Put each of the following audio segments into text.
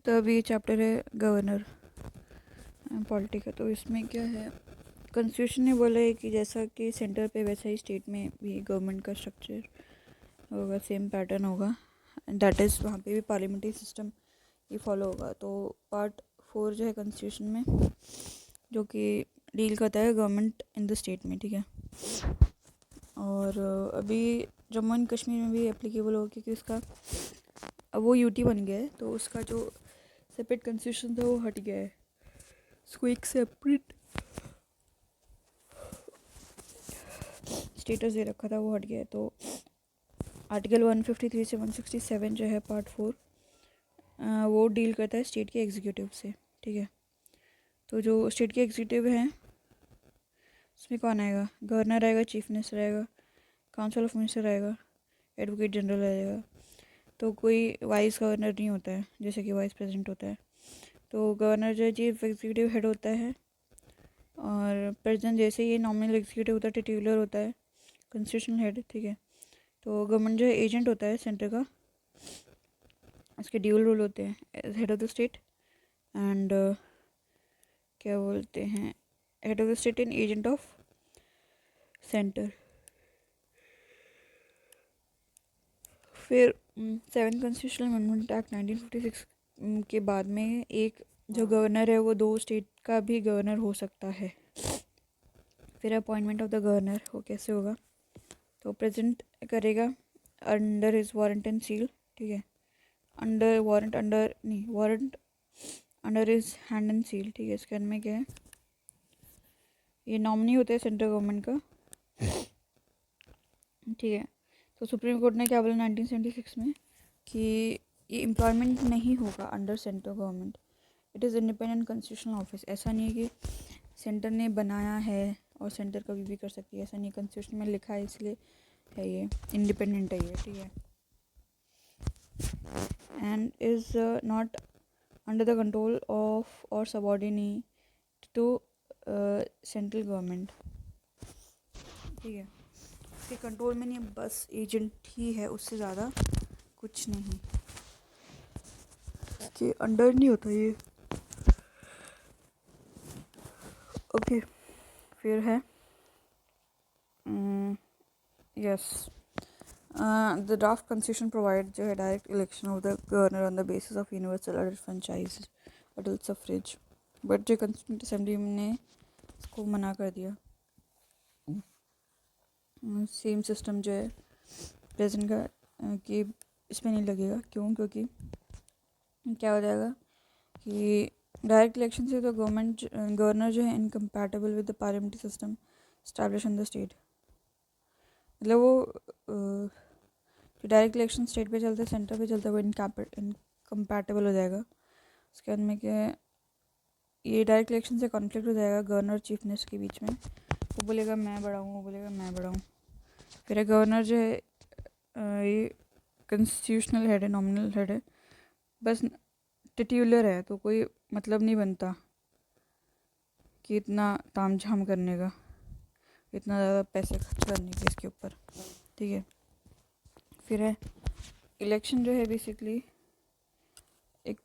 तो अभी चैप्टर है गवर्नर पॉलिटी का। तो इसमें क्या है, कॉन्स्टिट्यूशन ने बोला है कि जैसा कि सेंटर पे वैसा ही स्टेट में भी गवर्नमेंट का स्ट्रक्चर होगा, सेम पैटर्न होगा। दैट इज़ वहाँ पे भी पार्लियामेंट्री सिस्टम ही फॉलो होगा। तो पार्ट 4 जो है कॉन्स्टिट्यूशन में, जो कि डील करता है गवर्नमेंट इन द स्टेट में, ठीक है। और अभी जम्मू एंड कश्मीर में भी एप्लीकेबल होगा, क्योंकि उसका अब वो यूटी बन गया है, तो उसका जो सेपरेट कॉन्स्टिट्यूशन था वो हट गया है। उसको एक सेपरेट स्टेटस दे रखा था, वो हट गया है। तो आर्टिकल 153 से 167 जो है पार्ट 4, वो डील करता है स्टेट के एग्जीक्यूटिव से, ठीक है। तो जो स्टेट के एग्जीक्यूटिव हैं उसमें कौन आएगा, गवर्नर आएगा, चीफ मिनिस्टर आएगा, काउंसिल ऑफ मिनिस्टर आएगा, एडवोकेट जनरल आएगा। तो कोई वाइस गवर्नर नहीं होता है जैसे कि वाइस प्रेसिडेंट होता है। तो गवर्नर जो है चीफ एग्जीक्यूटिव हेड होता है, और प्रेसिडेंट जैसे ये नॉमिनल एग्जीक्यूटिव होता है, टिट्यूलर होता है, कॉन्स्टिट्यूशनल हेड, ठीक है। तो गवर्नमेंट जो है एजेंट होता है सेंटर का, इसके ड्यूल रूल होते हैं, as head of the state and क्या बोलते हैं, head of the state and agent of centre. फिर 7th कॉन्स्टिट्यूशनल अमेंडमेंट एक्ट 1956 के बाद में एक जो गवर्नर है वो 2 स्टेट का भी गवर्नर हो सकता है। फिर अपॉइंटमेंट ऑफ द गवर्नर वो कैसे होगा, तो प्रेजेंट करेगा under his warrant and seal, ठीक है। अंडर वारंट, अंडर नहीं warrant, under his hand and seal, ठीक है। इसके में क्या है, ये नॉमिनी होता है सेंट्रल गवर्नमेंट का, ठीक है। तो सुप्रीम कोर्ट ने क्या बोला 1976 में कि ये एम्प्लॉयमेंट नहीं होगा under central government, it is independent constitutional office. ऐसा नहीं है कि सेंटर ने बनाया है और सेंटर कभी भी कर सकती है, ऐसा नहीं, कॉन्स्टिट्यूशन में लिखा है इसलिए है ये, इंडिपेंडेंट है ये, ठीक है। And is not under the control of और सबऑर्डिनेट टू सेंट्रल गवर्नमेंट, ठीक है। इसके कंट्रोल में नहीं, बस एजेंट ही है, उससे ज़्यादा कुछ नहीं, इसके अंडर नहीं होता ये, ओके। फिर है yes, the draft constitution provide जो है direct election of the governor on the basis of universal adult franchise adult suffrage, but जो कॉन्स्टिट्यूंट असेंबली ने इसको मना कर दिया। सेम सिस्टम जो है प्रेजेंट का कि इसमें नहीं लगेगा, क्यों, क्योंकि क्या हो जाएगा कि डायरेक्ट इलेक्शन से तो गवर्नर जो है incompatible with the parliamentary system establish in the state. मतलब वो जो डायरेक्ट इलेक्शन स्टेट पे चलता है, सेंटर पे चलता है, वो इनकम्पैटिबल हो जाएगा। उसके बाद में क्या है, ये डायरेक्ट इलेक्शन से कॉन्फ्लिक्ट हो जाएगा गवर्नर चीफ मिनिस्टर के बीच में। वो बोलेगा मैं बढ़ाऊँ, वो बोलेगा मैं बढ़ाऊँ। फिर गवर्नर जो है ये कॉन्स्टिट्यूशनल हेड है, नॉमिनल हेड है, बस टिट्यूलर है, तो कोई मतलब नहीं बनता कि इतना तामझाम करने का, इतना ज़्यादा पैसे खर्च करने के इसके ऊपर, ठीक है। फिर है इलेक्शन जो है बेसिकली एक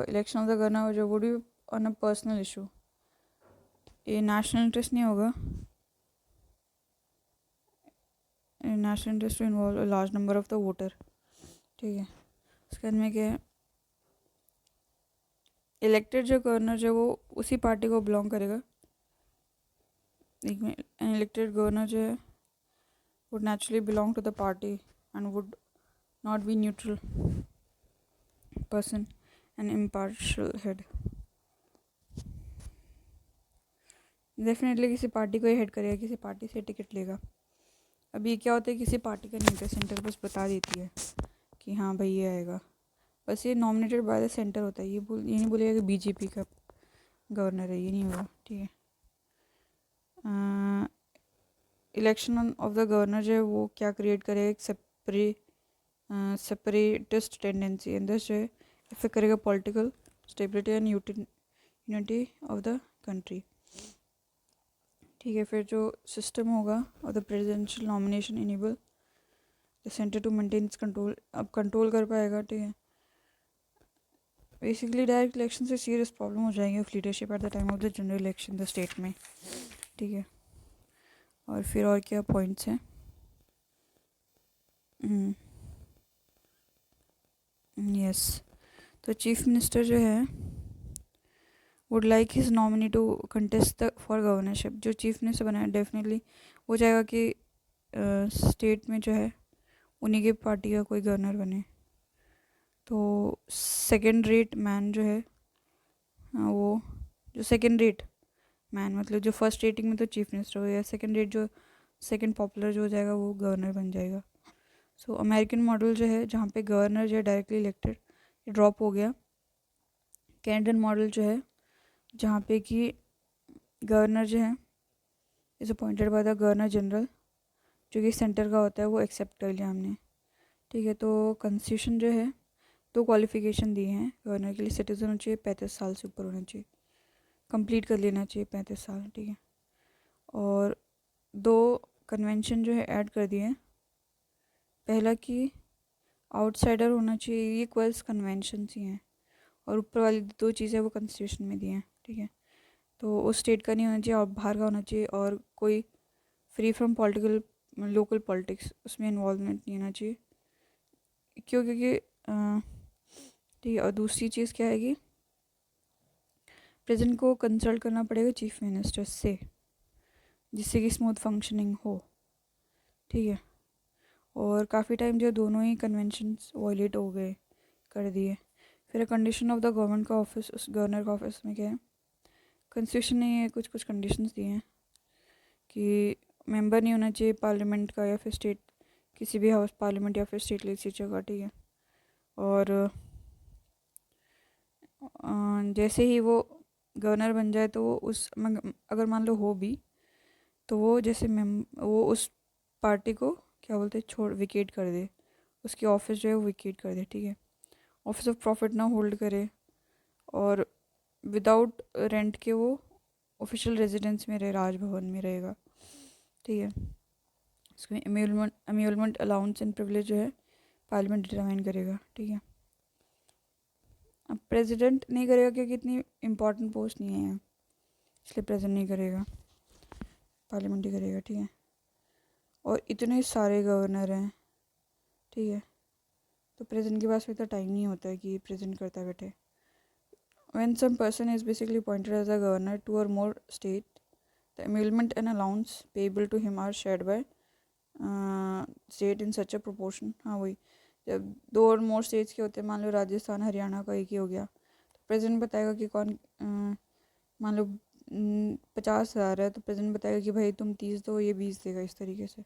इलेक्शन ऑफ द गवर्नर जो would be on a personal issue, ये नेशनल इंटरेस्ट नहीं होगा, national interest to involve a large number of the voter, ठीक है। उसके बाद में क्या है, इलेक्टेड जो गवर्नर जो वो उसी पार्टी को बिलोंग करेगा। एन इलेक्टेड गवर्नर जो है would naturally belong to the party and would not be neutral person and impartial head. Definitely किसी पार्टी को ही हेड करेगा, किसी पार्टी से टिकट लेगा। अभी क्या होता है, किसी पार्टी का नहीं होता, सेंटर बस बता देती है कि हाँ भाई ये आएगा, बस ये नॉमिनेटेड बाय द सेंटर होता है। ये नहीं बोलेगा कि बीजेपी का गवर्नर है, ये नहीं होगा, ठीक है। इलेक्शन ऑफ द गवर्नर जो है वो क्या क्रिएट करेगा, एक सेपरेटिस्ट टेंडेंसी अंदर जो है इफेक्ट करेगा political stability and unity of the country, ठीक है। फिर जो सिस्टम होगा और the presidential nomination enable the centre to maintain control, अब कंट्रोल कर पाएगा, ठीक है। बेसिकली डायरेक्ट इलेक्शन से सीरियस प्रॉब्लम हो जाएंगे of leadership at the time of the general election the state में, ठीक है। और फिर और क्या पॉइंट्स हैं? यस, तो चीफ मिनिस्टर जो है would like his nominee to contest the for governorship. जो चीफ मिनिस्टर बना है डेफिनेटली वो चाहेगा कि स्टेट में जो है उन्हीं की पार्टी का कोई गवर्नर बने। तो सेकेंड रेट मैन जो है वो जो सेकेंड रेट मैन मतलब जो फर्स्ट रेटिंग में तो चीफ मिनिस्टर हो गया, सेकेंड रेट जो सेकेंड पॉपुलर जो हो जाएगा वो गवर्नर बन जाएगा। सो अमेरिकन मॉडल जो है जहाँ पे गवर्नर जो है डायरेक्टली इलेक्टेड ड्रॉप हो गया। कैनेडियन मॉडल जो है जहाँ पे कि गवर्नर जो है is appointed by the governor general जो कि सेंटर का होता है, वो एक्सेप्ट कर लिया हमने, ठीक है। तो कॉन्स्टिट्यूशन जो है दो क्वालिफिकेशन दिए हैं गवर्नर के लिए, सिटीजन होना चाहिए, 35 साल से ऊपर होना चाहिए, कंप्लीट कर लेना चाहिए 35 साल, ठीक है। और दो कन्वेंशन जो है ऐड कर दिए हैं। पहला कि आउटसाइडर होना चाहिए, ये क्वेल्स कन्वेंशन ही हैं, और ऊपर वाली दो चीज़ें वो कॉन्स्टिट्यूशन में दी हैं, ठीक है। तो उस स्टेट का नहीं होना चाहिए और बाहर का होना चाहिए, और कोई free from political local politics उसमें इन्वॉल्वमेंट नहीं होना चाहिए। क्यों? क्योंकि ठीक है। और दूसरी चीज़ क्या है कि प्रेसिडेंट को कंसल्ट करना पड़ेगा चीफ मिनिस्टर से, जिससे कि स्मूथ फंक्शनिंग हो, ठीक है। और काफ़ी टाइम जो दोनों ही कन्वेंशंस वॉयलेट हो गए, कर दिए। फिर कंडीशन ऑफ द गवर्नमेंट का ऑफिस, उस गवर्नर का ऑफिस में क्या है, कॉन्स्टिट्यूशन ने ये कुछ कुछ कंडीशंस दिए हैं कि मेंबर नहीं होना चाहिए पार्लियामेंट का या फिर स्टेट किसी भी हाउस पार्लियामेंट या फिर स्टेट लेजिस्लेचर का, ठीक है। और जैसे ही वो गवर्नर बन जाए तो वो उस अगर मान लो हो भी तो वो जैसे वो उस पार्टी को क्या बोलते हैं छोड़ विकेट कर दे, उसकी ऑफिस जो है वो विकेट कर दे, ठीक है। ऑफिस ऑफ प्रॉफिट ना होल्ड करे, और विदाउट रेंट के वो ऑफिशियल रेजिडेंस में रहे, राजभवन में रहेगा, ठीक है। इसमें अम्यूलमेंट अलाउंस एंड प्रिविलेज जो है पार्लियामेंट डिटरमाइन करेगा, ठीक है। अब प्रेसिडेंट नहीं करेगा क्योंकि इतनी इम्पोर्टेंट पोस्ट नहीं है यहाँ, इसलिए प्रेसिडेंट नहीं करेगा, पार्लियामेंट ही करेगा, ठीक है। और इतने सारे गवर्नर हैं, ठीक है, तो प्रेसिडेंट के पास भी इतना टाइम नहीं होता है कि प्रेसिडेंट करता बैठे। When some person is basically appointed as a governor two or more state, the emolument and allowance payable to him are shared by state in such a proportion। हाँ वही, जब दो और मोर स्टेट्स के होते हैं, मान लो राजस्थान हरियाणा का एक ही हो गया, तो प्रेसिडेंट बताएगा कि कौन मान लो 50,000 है तो प्रेसिडेंट बताएगा कि भाई तुम 30 दो, ये 20 देगा, इस तरीके से।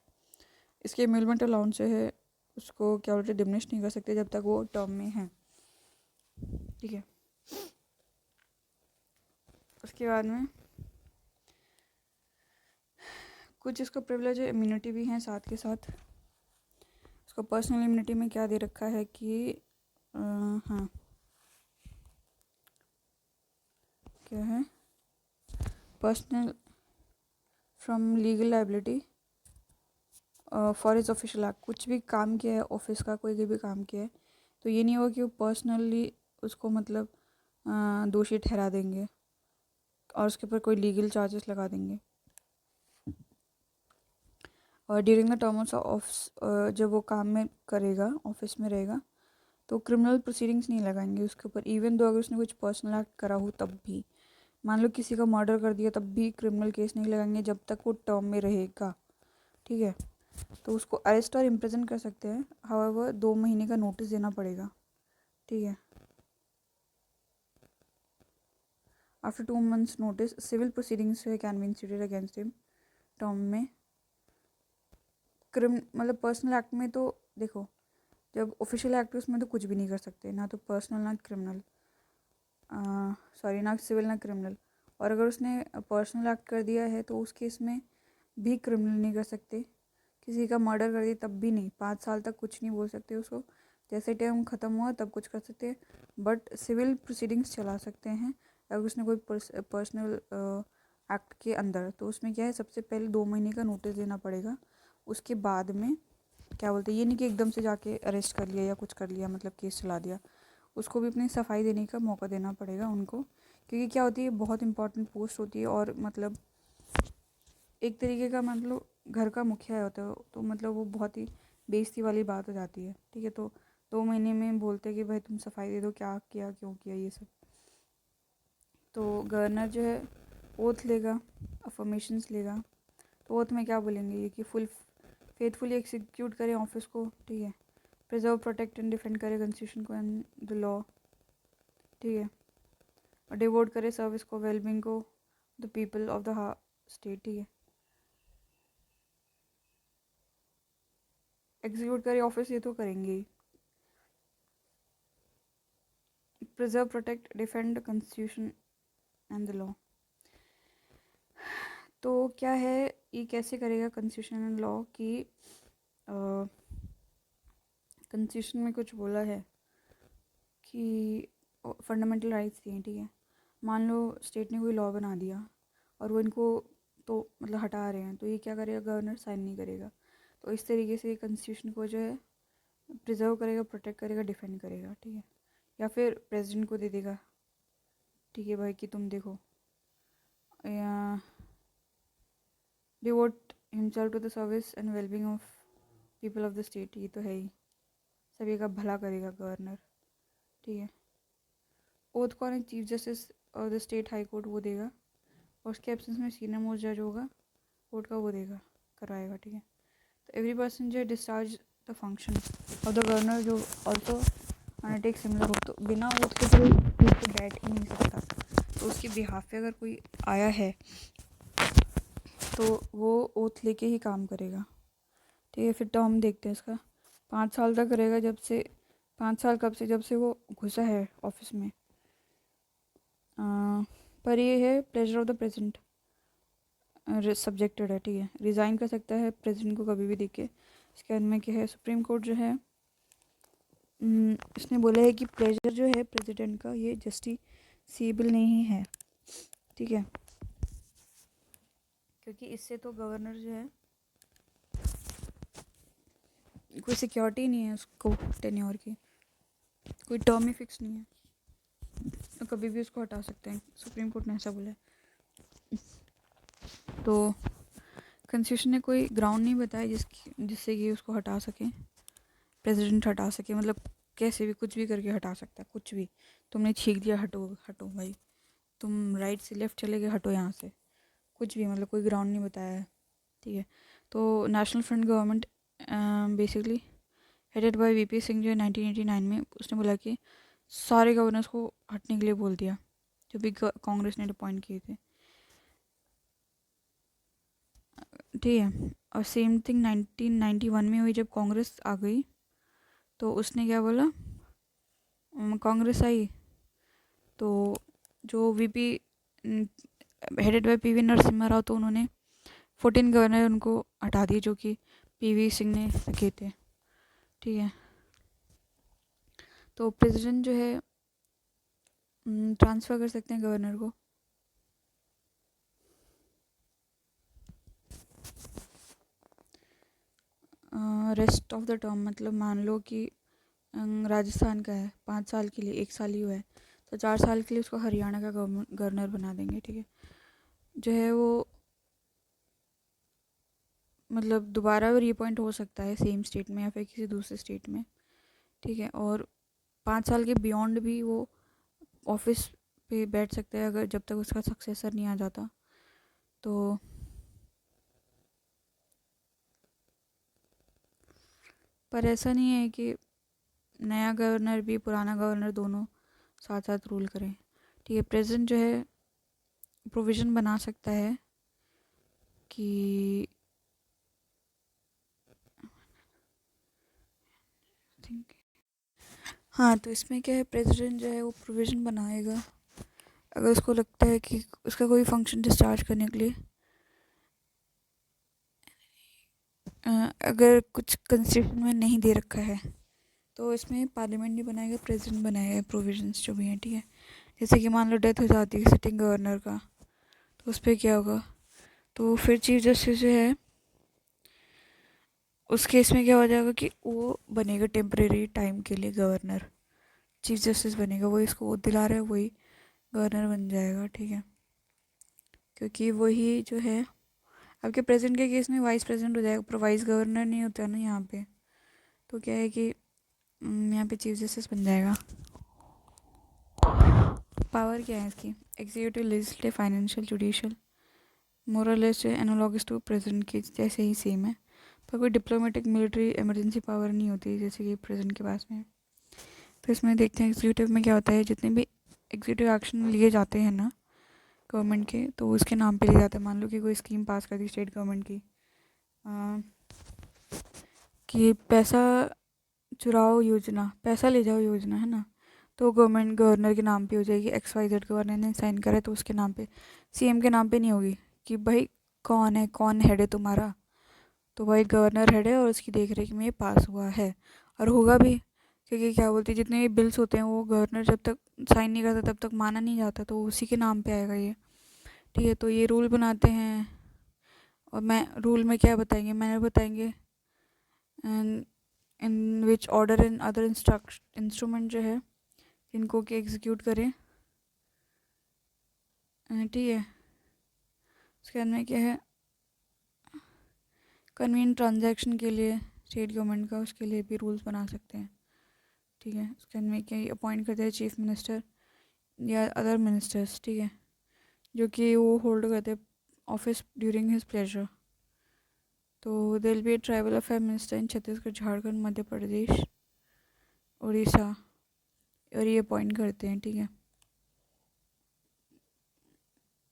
इसके एम्यूलमेंट अलाउंस जो है उसको क्या बोलते डिमिनिश नहीं कर सकते जब तक वो टर्म में है, ठीक है। उसके बाद में कुछ इसको प्रिविलेज इम्यूनिटी भी हैं साथ के साथ। उसको पर्सनल इम्यूनिटी में क्या दे रखा है कि हाँ क्या है, personal from legal liability for his official act. कुछ भी काम किया है ऑफिस का, कोई भी काम किया है तो ये नहीं होगा कि वो पर्सनली उसको मतलब दोषी ठहरा देंगे और उसके ऊपर कोई लीगल चार्जेस लगा देंगे। और ड्यूरिंग द टर्म ऑफ जब वो काम में करेगा, ऑफिस में रहेगा, तो क्रिमिनल प्रोसीडिंग्स नहीं लगाएंगे उसके ऊपर, इवन दो अगर उसने कुछ पर्सनल एक्ट करा हो तब भी। मान लो किसी का मर्डर कर दिया तब भी क्रिमिनल केस नहीं लगाएंगे जब तक वो टर्म में रहेगा, ठीक है। तो उसको अरेस्ट और इम्प्रिजन कर सकते हैं, हाउएवर 2 महीने का नोटिस देना पड़ेगा, ठीक है। After 2 months notice civil proceedings can be instituted against him term में। मतलब पर्सनल एक्ट में तो देखो, जब ऑफिशियल एक्ट है उसमें तो कुछ भी नहीं कर सकते, ना तो पर्सनल ना क्रिमिनल, सॉरी ना सिविल ना क्रिमिनल। और अगर उसने पर्सनल एक्ट कर दिया है तो उस केस में भी क्रिमिनल नहीं कर सकते, किसी का मर्डर कर दिया तब भी नहीं, 5 साल तक कुछ नहीं बोल सकते उसको, जैसे टाइम ख़त्म हुआ तब कुछ कर सकते हैं, बट सिविल प्रोसीडिंग्स चला सकते हैं अगर उसने कोई पर्सनल एक्ट के अंदर। तो उसमें क्या है, सबसे पहले 2 महीने का नोटिस देना पड़ेगा, उसके बाद में क्या बोलते हैं, ये नहीं कि एकदम से जाके अरेस्ट कर लिया या कुछ कर लिया मतलब केस चला दिया, उसको भी अपनी सफाई देने का मौका देना पड़ेगा उनको, क्योंकि क्या होती है, बहुत इंपॉर्टेंट पोस्ट होती है और मतलब एक तरीके का मतलब घर का मुखिया होता है, तो मतलब वो बहुत ही बेइज्जती वाली बात हो जाती है। ठीक है, तो 2 महीने में बोलते हैं कि भाई तुम सफाई दे दो, क्या किया क्यों किया ये सब। तो गवर्नर जो है ओथ लेगा, अफर्मेशंस लेगा। तो ओथ में क्या बोलेंगे ये कि फुल फेथफुली एग्जीक्यूट करें ऑफिस को, ठीक है, प्रिजर्व प्रोटेक्ट एंड डिफेंड करे कॉन्स्टिट्यूशन को एंड द लॉ, ठीक है, और डिवोट करे सर्विस को, वेलबींग को, the people of the state, ठीक है, एग्जीक्यूट करे ऑफिस ये तो करेंगे ही, preserve protect defend constitution and the law. तो क्या है, ये कैसे करेगा कॉन्स्टिट्यूशन एंड लॉ की, कॉन्स्टिट्यूशन में कुछ बोला है कि फंडामेंटल राइट्स दिए हैं, ठीक है। मान लो स्टेट ने कोई लॉ बना दिया और वो इनको तो मतलब हटा रहे हैं, तो ये क्या करेगा, गवर्नर साइन नहीं करेगा। तो इस तरीके से कॉन्स्टिट्यूशन को जो है प्रिजर्व करेगा, प्रोटेक्ट करेगा, डिफेंड करेगा, ठीक है, या फिर प्रेसिडेंट को दे देगा, ठीक है भाई, कि तुम देखो, या devote himself to the service and wellbeing of people of the state, ये तो है ही, सभी का भला करेगा गवर्नर, ठीक है। ओथ कौन है, चीफ जस्टिस और द स्टेट हाई कोर्ट वो देगा, और उसके एब्सेंस में सीनियर मोस्ट जज होगा कोर्ट का, वो देगा, करवाएगा, ठीक है। तो एवरी पर्सन जो है discharge the function of the governor जो ऑल्सो अंडरटेक सिमिलर हो, तो बिना ओथ के कोई सीट पे बैठ ही नहीं सकता। तो उसके बिहाफ पे अगर कोई आया है तो वो ओथ लेके ही काम करेगा, ठीक है। फिर टर्म देखते हैं इसका, 5 साल तक रहेगा, जब से 5 साल कब से, जब से वो घुसा है ऑफिस में। पर ये है pleasure of the president subjected है, ठीक है, रिज़ाइन कर सकता है प्रेसिडेंट को कभी भी देख के। इसके अंदर में क्या है, सुप्रीम कोर्ट जो है इसने बोला है कि प्लेजर जो है प्रेसिडेंट का ये जस्टिसेबल नहीं है, ठीक है, क्योंकि इससे तो गवर्नर जो है कोई सिक्योरिटी नहीं है उसको टेन्योर की, कोई टर्म ही फिक्स नहीं है, तो कभी भी उसको हटा सकते हैं, सुप्रीम कोर्ट ने ऐसा बोला है। तो कॉन्स्टिट्यूशन ने कोई ग्राउंड नहीं बताया जिससे कि उसको हटा सके, प्रेसिडेंट हटा सके, मतलब कैसे भी कुछ भी करके हटा सकता है, कुछ भी, तुमने छींक दिया, हटो हटो भाई, तुम राइट से लेफ्ट चले गए, हटो यहाँ से, कुछ भी, मतलब कोई ग्राउंड नहीं बताया है, ठीक है। तो national front government basically headed by VP Singh जो है 1989 में, उसने बोला कि सारे गवर्नर्स को हटने के लिए बोल दिया जो भी कांग्रेस ने अपॉइंट किए थे, ठीक है। और सेम थिंग 1991 में हुई, जब कांग्रेस आ गई तो उसने क्या बोला, कांग्रेस आई तो जो VP headed by PV Narasimha Rao, तो उन्होंने 14 गवर्नर उनको हटा दिए जो कि पीवी सिंह ने रखे थे, ठीक है। तो प्रेसिडेंट जो है ट्रांसफ़र कर सकते हैं गवर्नर को, रेस्ट ऑफ द टर्म, मतलब मान लो कि राजस्थान का है 5 साल के लिए, 1 साल ही हुआ है, तो 4 साल के लिए उसको हरियाणा का गवर्नर बना देंगे, ठीक है। जो है वो मतलब दोबारा भी रीअपॉइंट हो सकता है सेम स्टेट में या फिर किसी दूसरे स्टेट में, ठीक है। और 5 साल के बियॉन्ड भी वो ऑफिस पे बैठ सकता है, अगर जब तक उसका सक्सेसर नहीं आ जाता। तो पर ऐसा नहीं है कि नया गवर्नर भी पुराना गवर्नर दोनों साथ साथ रूल करें, ठीक है। प्रेसिडेंट जो है प्रोविज़न बना सकता है कि हाँ, तो इसमें क्या है, प्रेसिडेंट जो है वो प्रोविज़न बनाएगा अगर उसको लगता है कि उसका कोई फंक्शन डिस्चार्ज करने के लिए अगर कुछ कॉन्स्टिट्यूशन में नहीं दे रखा है, तो इसमें पार्लियामेंट नहीं बनाएगा, प्रेसिडेंट बनाएगा प्रोविजंस जो भी हैं, ठीक है। जैसे कि मान लो डेथ हो जाती है सिटिंग गवर्नर का, तो उस पर क्या होगा, तो फिर चीफ जस्टिस जो है उस केस में क्या हो जाएगा कि वो बनेगा टेम्परेरी टाइम के लिए गवर्नर, चीफ जस्टिस बनेगा, वही इसको वोट दिला रहा है, वही गवर्नर बन जाएगा, ठीक है। क्योंकि वही जो है आपके प्रेसिडेंट के केस में वाइस प्रेसिडेंट हो जाएगा, पर वाइस गवर्नर नहीं होता ना यहाँ पे। तो क्या है कि यहाँ पे चीफ जस्टिस बन जाएगा। पावर क्या है इसकी? Executive, legislative, financial, judicial, more less analogous to president के जैसे ही सेम है। पर कोई डिप्लोमेटिक, मिलिट्री, इमरजेंसी पावर नहीं होती जैसे कि प्रेसिडेंट के पास में है। तो इसमें देखते हैं एग्जीक्यूटिव में क्या होता है। जितने भी एग्जीक्यूटिव एक्शन लिए जाते हैं ना गवर्नमेंट के, तो उसके नाम पे लिए जाते हैं। मान लो कि कोई स्कीम पास कर दी स्टेट गवर्नमेंट की, कि पैसा चुराओ योजना, पैसा ले जाओ योजना, है ना, तो गवर्नमेंट गवर्नर के नाम पे हो जाएगी। XYZ गवर्नर ने साइन करा है तो उसके नाम पे, CM के नाम पे नहीं होगी कि भाई कौन है, कौन हेड है तुम्हारा। तो भाई गवर्नर हेड है और उसकी देख रेख में ये पास हुआ है, और होगा भी। क्योंकि क्या बोलते हैं, जितने भी बिल्स होते हैं वो गवर्नर जब तक साइन नहीं करता तब तक माना नहीं जाता, तो उसी के नाम पे आएगा ये, ठीक है। तो ये रूल बनाते हैं, और मैं रूल में क्या बताएंगे, मैंने बताएंगे and in which order in other instrument जो है इनको के एग्जीक्यूट करें, ठीक है। उसके बाद में क्या है, कन्वीन ट्रांजैक्शन के लिए स्टेट गवर्नमेंट का, उसके लिए भी रूल्स बना सकते हैं, ठीक है। उसके बाद में क्या अपॉइंट करते हैं चीफ मिनिस्टर या अदर मिनिस्टर्स, ठीक है, जो कि वो होल्ड करते हैं ऑफिस ड्यूरिंग हिज प्लेजर। तो there will be tribal affair minister in Chhattisgarh, Jharkhand, Madhya Pradesh, Orissa, और ये अपॉइंट करते हैं, ठीक है।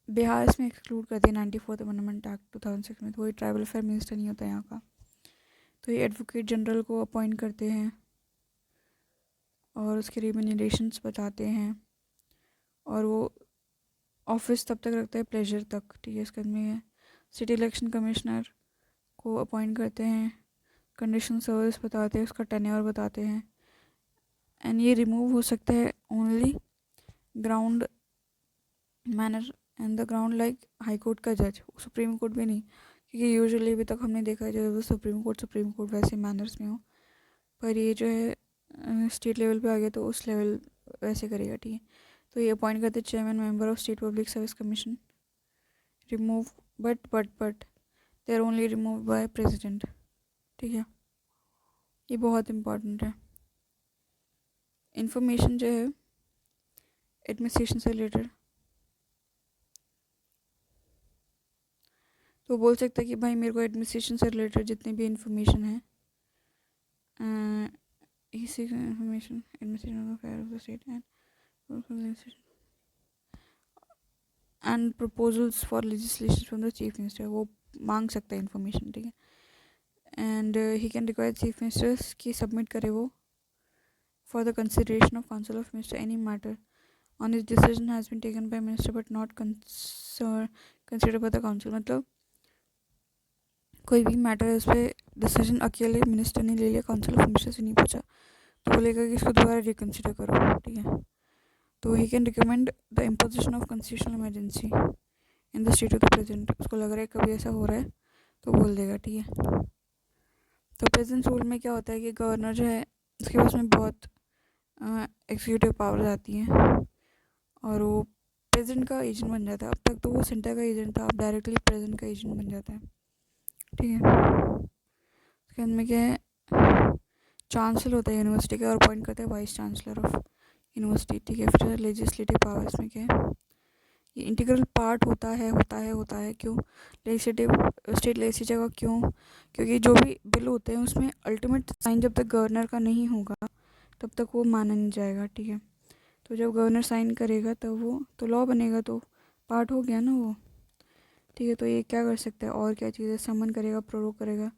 बिहार इसमें एक्सक्लूड करते हैं 94th अमेंडमेंट एक्ट 2006 में, तो वही ट्राइबल अफेयर मिनिस्टर नहीं होता यहाँ का। तो ये एडवोकेट जनरल को अपॉइंट करते हैं और उसके रिम्यूनरेशंस बताते हैं, और वो ऑफिस तब तक रखता है प्लेजर तक, ठीक है। इसके में है सिटी इलेक्शन कमिश्नर को अपॉइंट करते हैं, कंडीशन सर्विस बताते हैं, उसका टेन्योर बताते हैं, एंड ये रिमूव हो सकता है only ground manner and the ground like high court का जज, सुप्रीम कोर्ट भी नहीं। क्योंकि यूजुअली अभी तक हमने देखा है जब सुप्रीम कोर्ट वैसे मैनर्स में हो, पर ये जो है स्टेट लेवल पे आ गया तो उस लेवल वैसे करेगा, ठीक है। तो ये अपॉइंट करते chairman member of state public service commission, remove but they are only remove by president, ठीक है। ये बहुत इंपॉर्टेंट है। इंफॉर्मेशन जो है एडमिनिस्ट्रेशन से रिलेटेड, तो बोल सकता है कि भाई मेरे को एडमिनिस्ट्रेशन से रिलेटेड जितनी भी इंफॉर्मेशन है, इसी information administration affair of the state and proposals for legislation from the chief minister, वो मांग सकता है इन्फॉर्मेशन, ठीक है। And he can require chief ministers की सबमिट करे वो for the consideration of council of minister any matter on his decision has been taken by minister but not considered by the council. मतलब कोई भी matter है उस पर decision अकेले मिनिस्टर ने ले लिया, काउंसिल ऑफ मिनिस्टर से नहीं पूछा, तो बोलेगा कि इसको दोबारा रिकन्सिडर करो, ठीक है। तो he can recommend the imposition of constitutional emergency in the state of the present, उसको लग रहा है कभी ऐसा हो रहा है तो बोल देगा, ठीक है। तो प्रेजेंट रूल में क्या होता है कि गवर्नर जो है उसके पास में बहुत एग्जीक्यूटिव पावर्स आती हैं, और वो प्रेजेंट का एजेंट बन जाता है। अब तक तो वो सेंटर का एजेंट था, अब डायरेक्टली प्रेजेंट का एजेंट बन जाता है, ठीक है। उसके अंदर में क्या है, चांसलर होता है यूनिवर्सिटी का और अपॉइंट करता है वाइस चांसलर ऑफ यूनिवर्सिटी, ठीक है। फिर लेजिस्लेटिव पावर्स में क्या है, ये इंटीग्रल पार्ट होता है क्यों लेजिस्लेटिव, स्टेट लेजिस्लेचर का, क्यों? क्योंकि जो भी बिल होते हैं उसमें अल्टीमेट साइन जब तक गवर्नर का नहीं होगा तब तक वो माना नहीं जाएगा, ठीक है। तो जब गवर्नर साइन करेगा तब वो तो लॉ बनेगा, तो पार्ट हो गया ना वो, ठीक है। तो ये क्या कर सकता है, और क्या चीज़ें समन करेगा, प्रोरोग करेगा,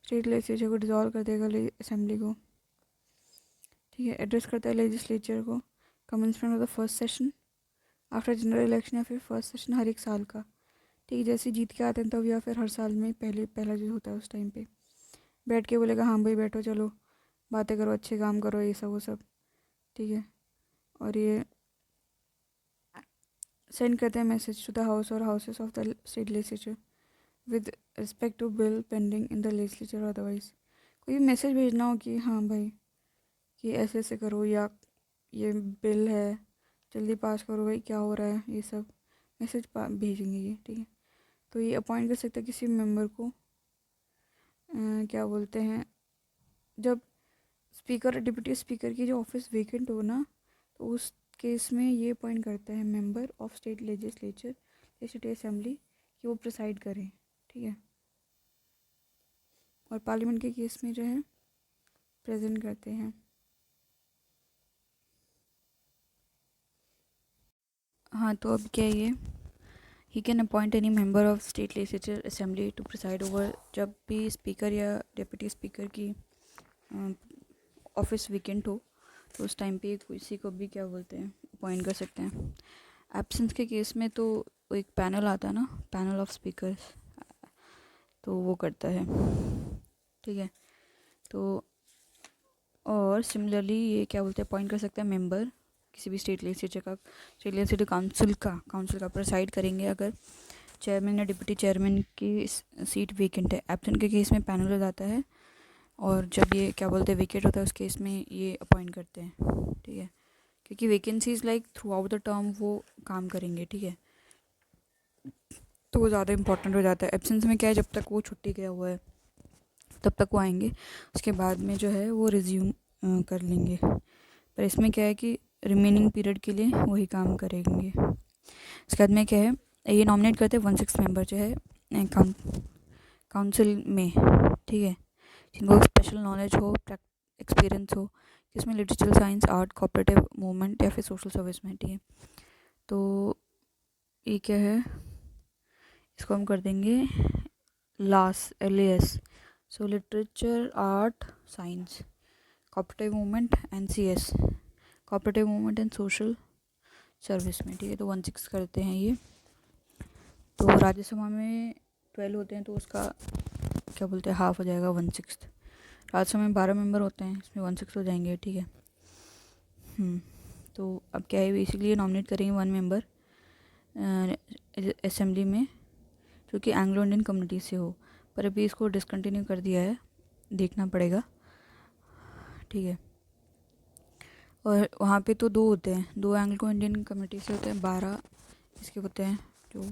स्टेट लेजिस्लेचर को डिसॉल्व कर देगा असेंबली को, ठीक है। एड्रेस करता है लेजिस्लेचर को commencement of the first session after general election, या फिर फर्स्ट सेशन हर एक साल का, ठीक है। जैसे जीत के आते हैं तब, या फिर हर साल में पहला जो होता है उस टाइम पे बैठ के बोलेगा हाँ भाई बैठो, चलो बातें करो, अच्छे काम करो, ये सब वो सब, ठीक है। और ये सेंड करते हैं मैसेज टू द हाउस और houses of the state legislature with respect to bill pending in the legislature, otherwise कोई भी मैसेज भेजना हो कि हाँ भाई कि ऐसे ऐसे करो, या ये बिल है, जल्दी पास करो भाई, क्या हो रहा है, ये सब मैसेज भेजेंगे ये, ठीक है। तो ये अपॉइंट कर सकते हैं किसी मेंबर को, क्या बोलते हैं, जब स्पीकर डिप्टी स्पीकर की जो ऑफिस वेकेंट हो ना, तो उस केस में ये अपॉइंट करता है member of state legislature state assembly कि वो प्रिसाइड करें, ठीक है। और पार्लियामेंट के केस में जो है प्रेजेंट करते हैं। हाँ, तो अब क्या है ये, he can appoint any member of state legislature assembly to preside over, जब भी स्पीकर या डिप्टी स्पीकर की ऑफिस वेकेंट हो तो उस टाइम पे किसी को भी क्या बोलते हैं अपॉइंट कर सकते हैं। एब्सेंस के केस में तो एक पैनल आता है ना, पैनल ऑफ स्पीकर्स, तो वो करता है, ठीक है। तो और सिमिलरली ये क्या बोलते हैं अपॉइंट कर सकते हैं मेंबर किसी भी स्टेट लेजिस्लेचर का, स्टेट लेजिस्लेटिव काउंसिल का प्रिसाइड करेंगे अगर चेयरमैन या डिप्टी चेयरमैन की सीट वेकेंट है। एब्सेंट के केस में पैनल हो जाता है, और जब ये क्या बोलते हैं वेकेट होता है उस केस में ये अपॉइंट करते हैं, ठीक है। क्योंकि vacancies like through out the term वो काम करेंगे, ठीक है, तो वो ज़्यादा इंपॉर्टेंट हो जाता है। एब्सेंस में क्या है, जब तक वो छुट्टी गया हुआ है तब तक वो आएंगे, उसके बाद में जो है वो रिज्यूम कर लेंगे। पर इसमें क्या है कि रिमेनिंग पीरियड के लिए वही काम करेंगे। इसके बाद में क्या है, ये नॉमिनेट करते हैं 1/6 मेंबर जो है काउंसिल में, ठीक है, जिनको स्पेशल नॉलेज हो, एक्सपीरियंस हो, जिसमें literature, science, art, cooperative movement या फिर सोशल सर्विस में, ठीक है। तो ये क्या है, इसको हम कर देंगे LAS, so literature, art, science, cooperative movement, NCS, cooperative movement and social service में, ठीक है। तो 1/6 करते हैं ये। तो राज्यसभा में 12 होते हैं, तो उसका क्या बोलते हैं हाफ हो जाएगा 1/6। राज्यसभा में 12 मेंबर होते हैं, इसमें 1/6 हो जाएंगे, ठीक है। तो अब क्या है, बेसिकली नॉमिनेट करेंगे 1 मेंबर असेंबली में जो कि एंग्लो इंडियन कम्युनिटी से हो, पर अभी इसको डिसकंटिन्यू कर दिया है, देखना पड़ेगा, ठीक है। और वहाँ पे तो 2 होते हैं, 2 एंग्लो इंडियन कम्युनिटी से होते हैं, 12 इसके होते हैं जो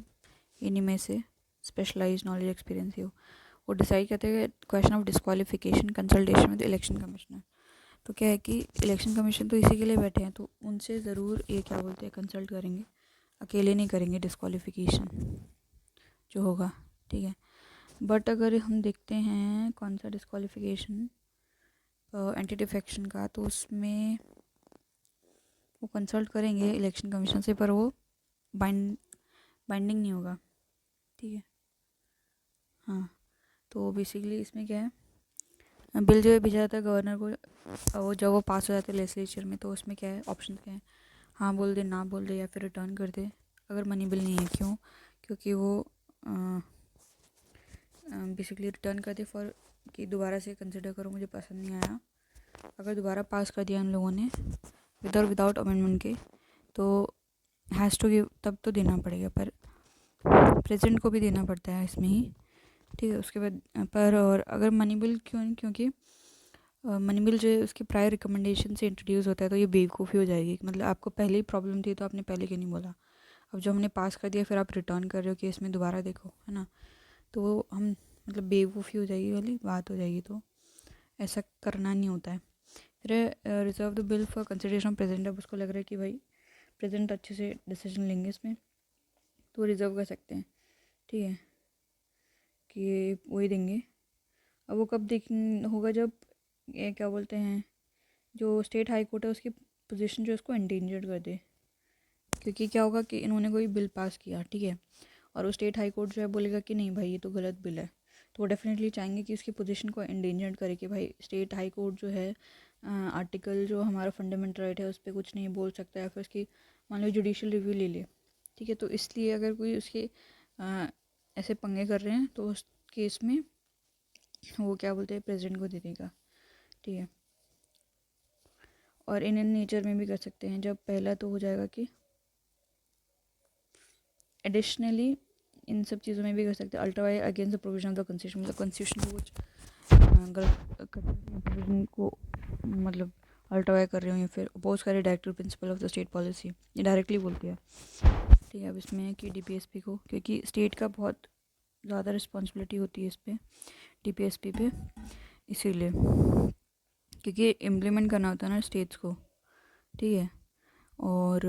इन्हीं में से स्पेशलाइज नॉलेज एक्सपीरियंस ही हो। वो डिसाइड करते हैं question of disqualification consultation with election commissioner. तो क्या है कि इलेक्शन कमीशन तो इसी के लिए बैठे हैं, तो उनसे ज़रूर ये क्या बोलते हैं कंसल्ट करेंगे, अकेले नहीं करेंगे डिस्क्वालिफिकेशन जो होगा, ठीक है। बट अगर हम देखते हैं कौन सा डिस्क्वालिफिकेशन एंटी डिफेक्शन का, तो उसमें वो कंसल्ट करेंगे इलेक्शन कमीशन से, पर वो बाइंडिंग नहीं होगा, ठीक है। हाँ, तो बेसिकली इसमें क्या है, बिल जो है भेजा जाता है गवर्नर को, वो जब वो पास हो जाता है लेजिस्लेचर में, तो उसमें क्या है ऑप्शन क्या है, हाँ बोल दे, ना बोल दे, या फिर रिटर्न कर दे अगर मनी बिल नहीं है। क्यों? क्योंकि वो बेसिकली रिटर्न कर दे फॉर कि दोबारा से कंसिडर करो, मुझे पसंद नहीं आया। अगर दोबारा पास कर दिया उन लोगों ने विद और विदाउट अमेंडमेंट के, तो हैज़ टू गिव, तब तो देना पड़ेगा, पर प्रेसिडेंट को भी देना पड़ता है इसमें ही, ठीक है। उसके बाद पर और अगर मनी बिल क्यों, क्योंकि मनी बिल जो है उसके प्रायर रिकमेंडेशन से इंट्रोड्यूस होता है, तो ये बेवकूफ़ी हो जाएगी। मतलब आपको पहले ही प्रॉब्लम थी तो आपने पहले क्यों नहीं बोला, अब जो हमने पास कर दिया फिर आप रिटर्न कर रहे हो कि इसमें दोबारा देखो, है ना। तो हम मतलब बेवकूफ़ी हो जाएगी वाली बात हो जाएगी, तो ऐसा करना नहीं होता है। फिर reserve the bill for consideration present, अब उसको लग रहा है कि भाई प्रेजेंट अच्छे से डिसीजन लेंगे इसमें, तो रिज़र्व कर सकते हैं, ठीक है, कि वही देंगे। अब वो कब देख होगा, जब ये क्या बोलते हैं जो स्टेट हाई कोर्ट है उसकी पोजीशन जो उसको एंडेंजर्ड कर दे। क्योंकि क्या होगा कि इन्होंने कोई बिल पास किया, ठीक है, और वो स्टेट हाई कोर्ट जो है बोलेगा कि नहीं भाई ये तो गलत बिल है, तो वो डेफिनेटली चाहेंगे कि उसकी पोजीशन को एंडेंजर्ड करे कि भाई स्टेट हाई कोर्ट जो है आर्टिकल जो हमारा फंडामेंटल राइट है उस पर कुछ नहीं बोल सकता, या फिर उसकी मान लो जुडिशल रिव्यू ले ले, ठीक है। तो इसलिए अगर कोई उसके ऐसे पंगे कर रहे हैं तो उस केस में वो क्या बोलते हैं प्रेसिडेंट को दे देगा, ठीक है। और इन नेचर में भी कर सकते हैं, जब पहला तो हो जाएगा कि एडिशनली इन सब चीज़ों में भी कर सकते हैं ultra vires against the provision of the constitution, मतलब कॉन्स्टिट्यूशन को कुछ गलत प्रोविजन को मतलब अल्ट्रावायर कर रहे हो या फिर अपोज करे director principle of the state policy, ये डायरेक्टली बोलती है। ठीक है, अब इसमें है कि डीपीएसपी को, क्योंकि स्टेट का बहुत ज़्यादा रिस्पॉन्सिबिलिटी होती है इस पर, डीपीएसपी पे, इसीलिए क्योंकि इम्प्लीमेंट करना होता है ना स्टेट्स को। ठीक है, और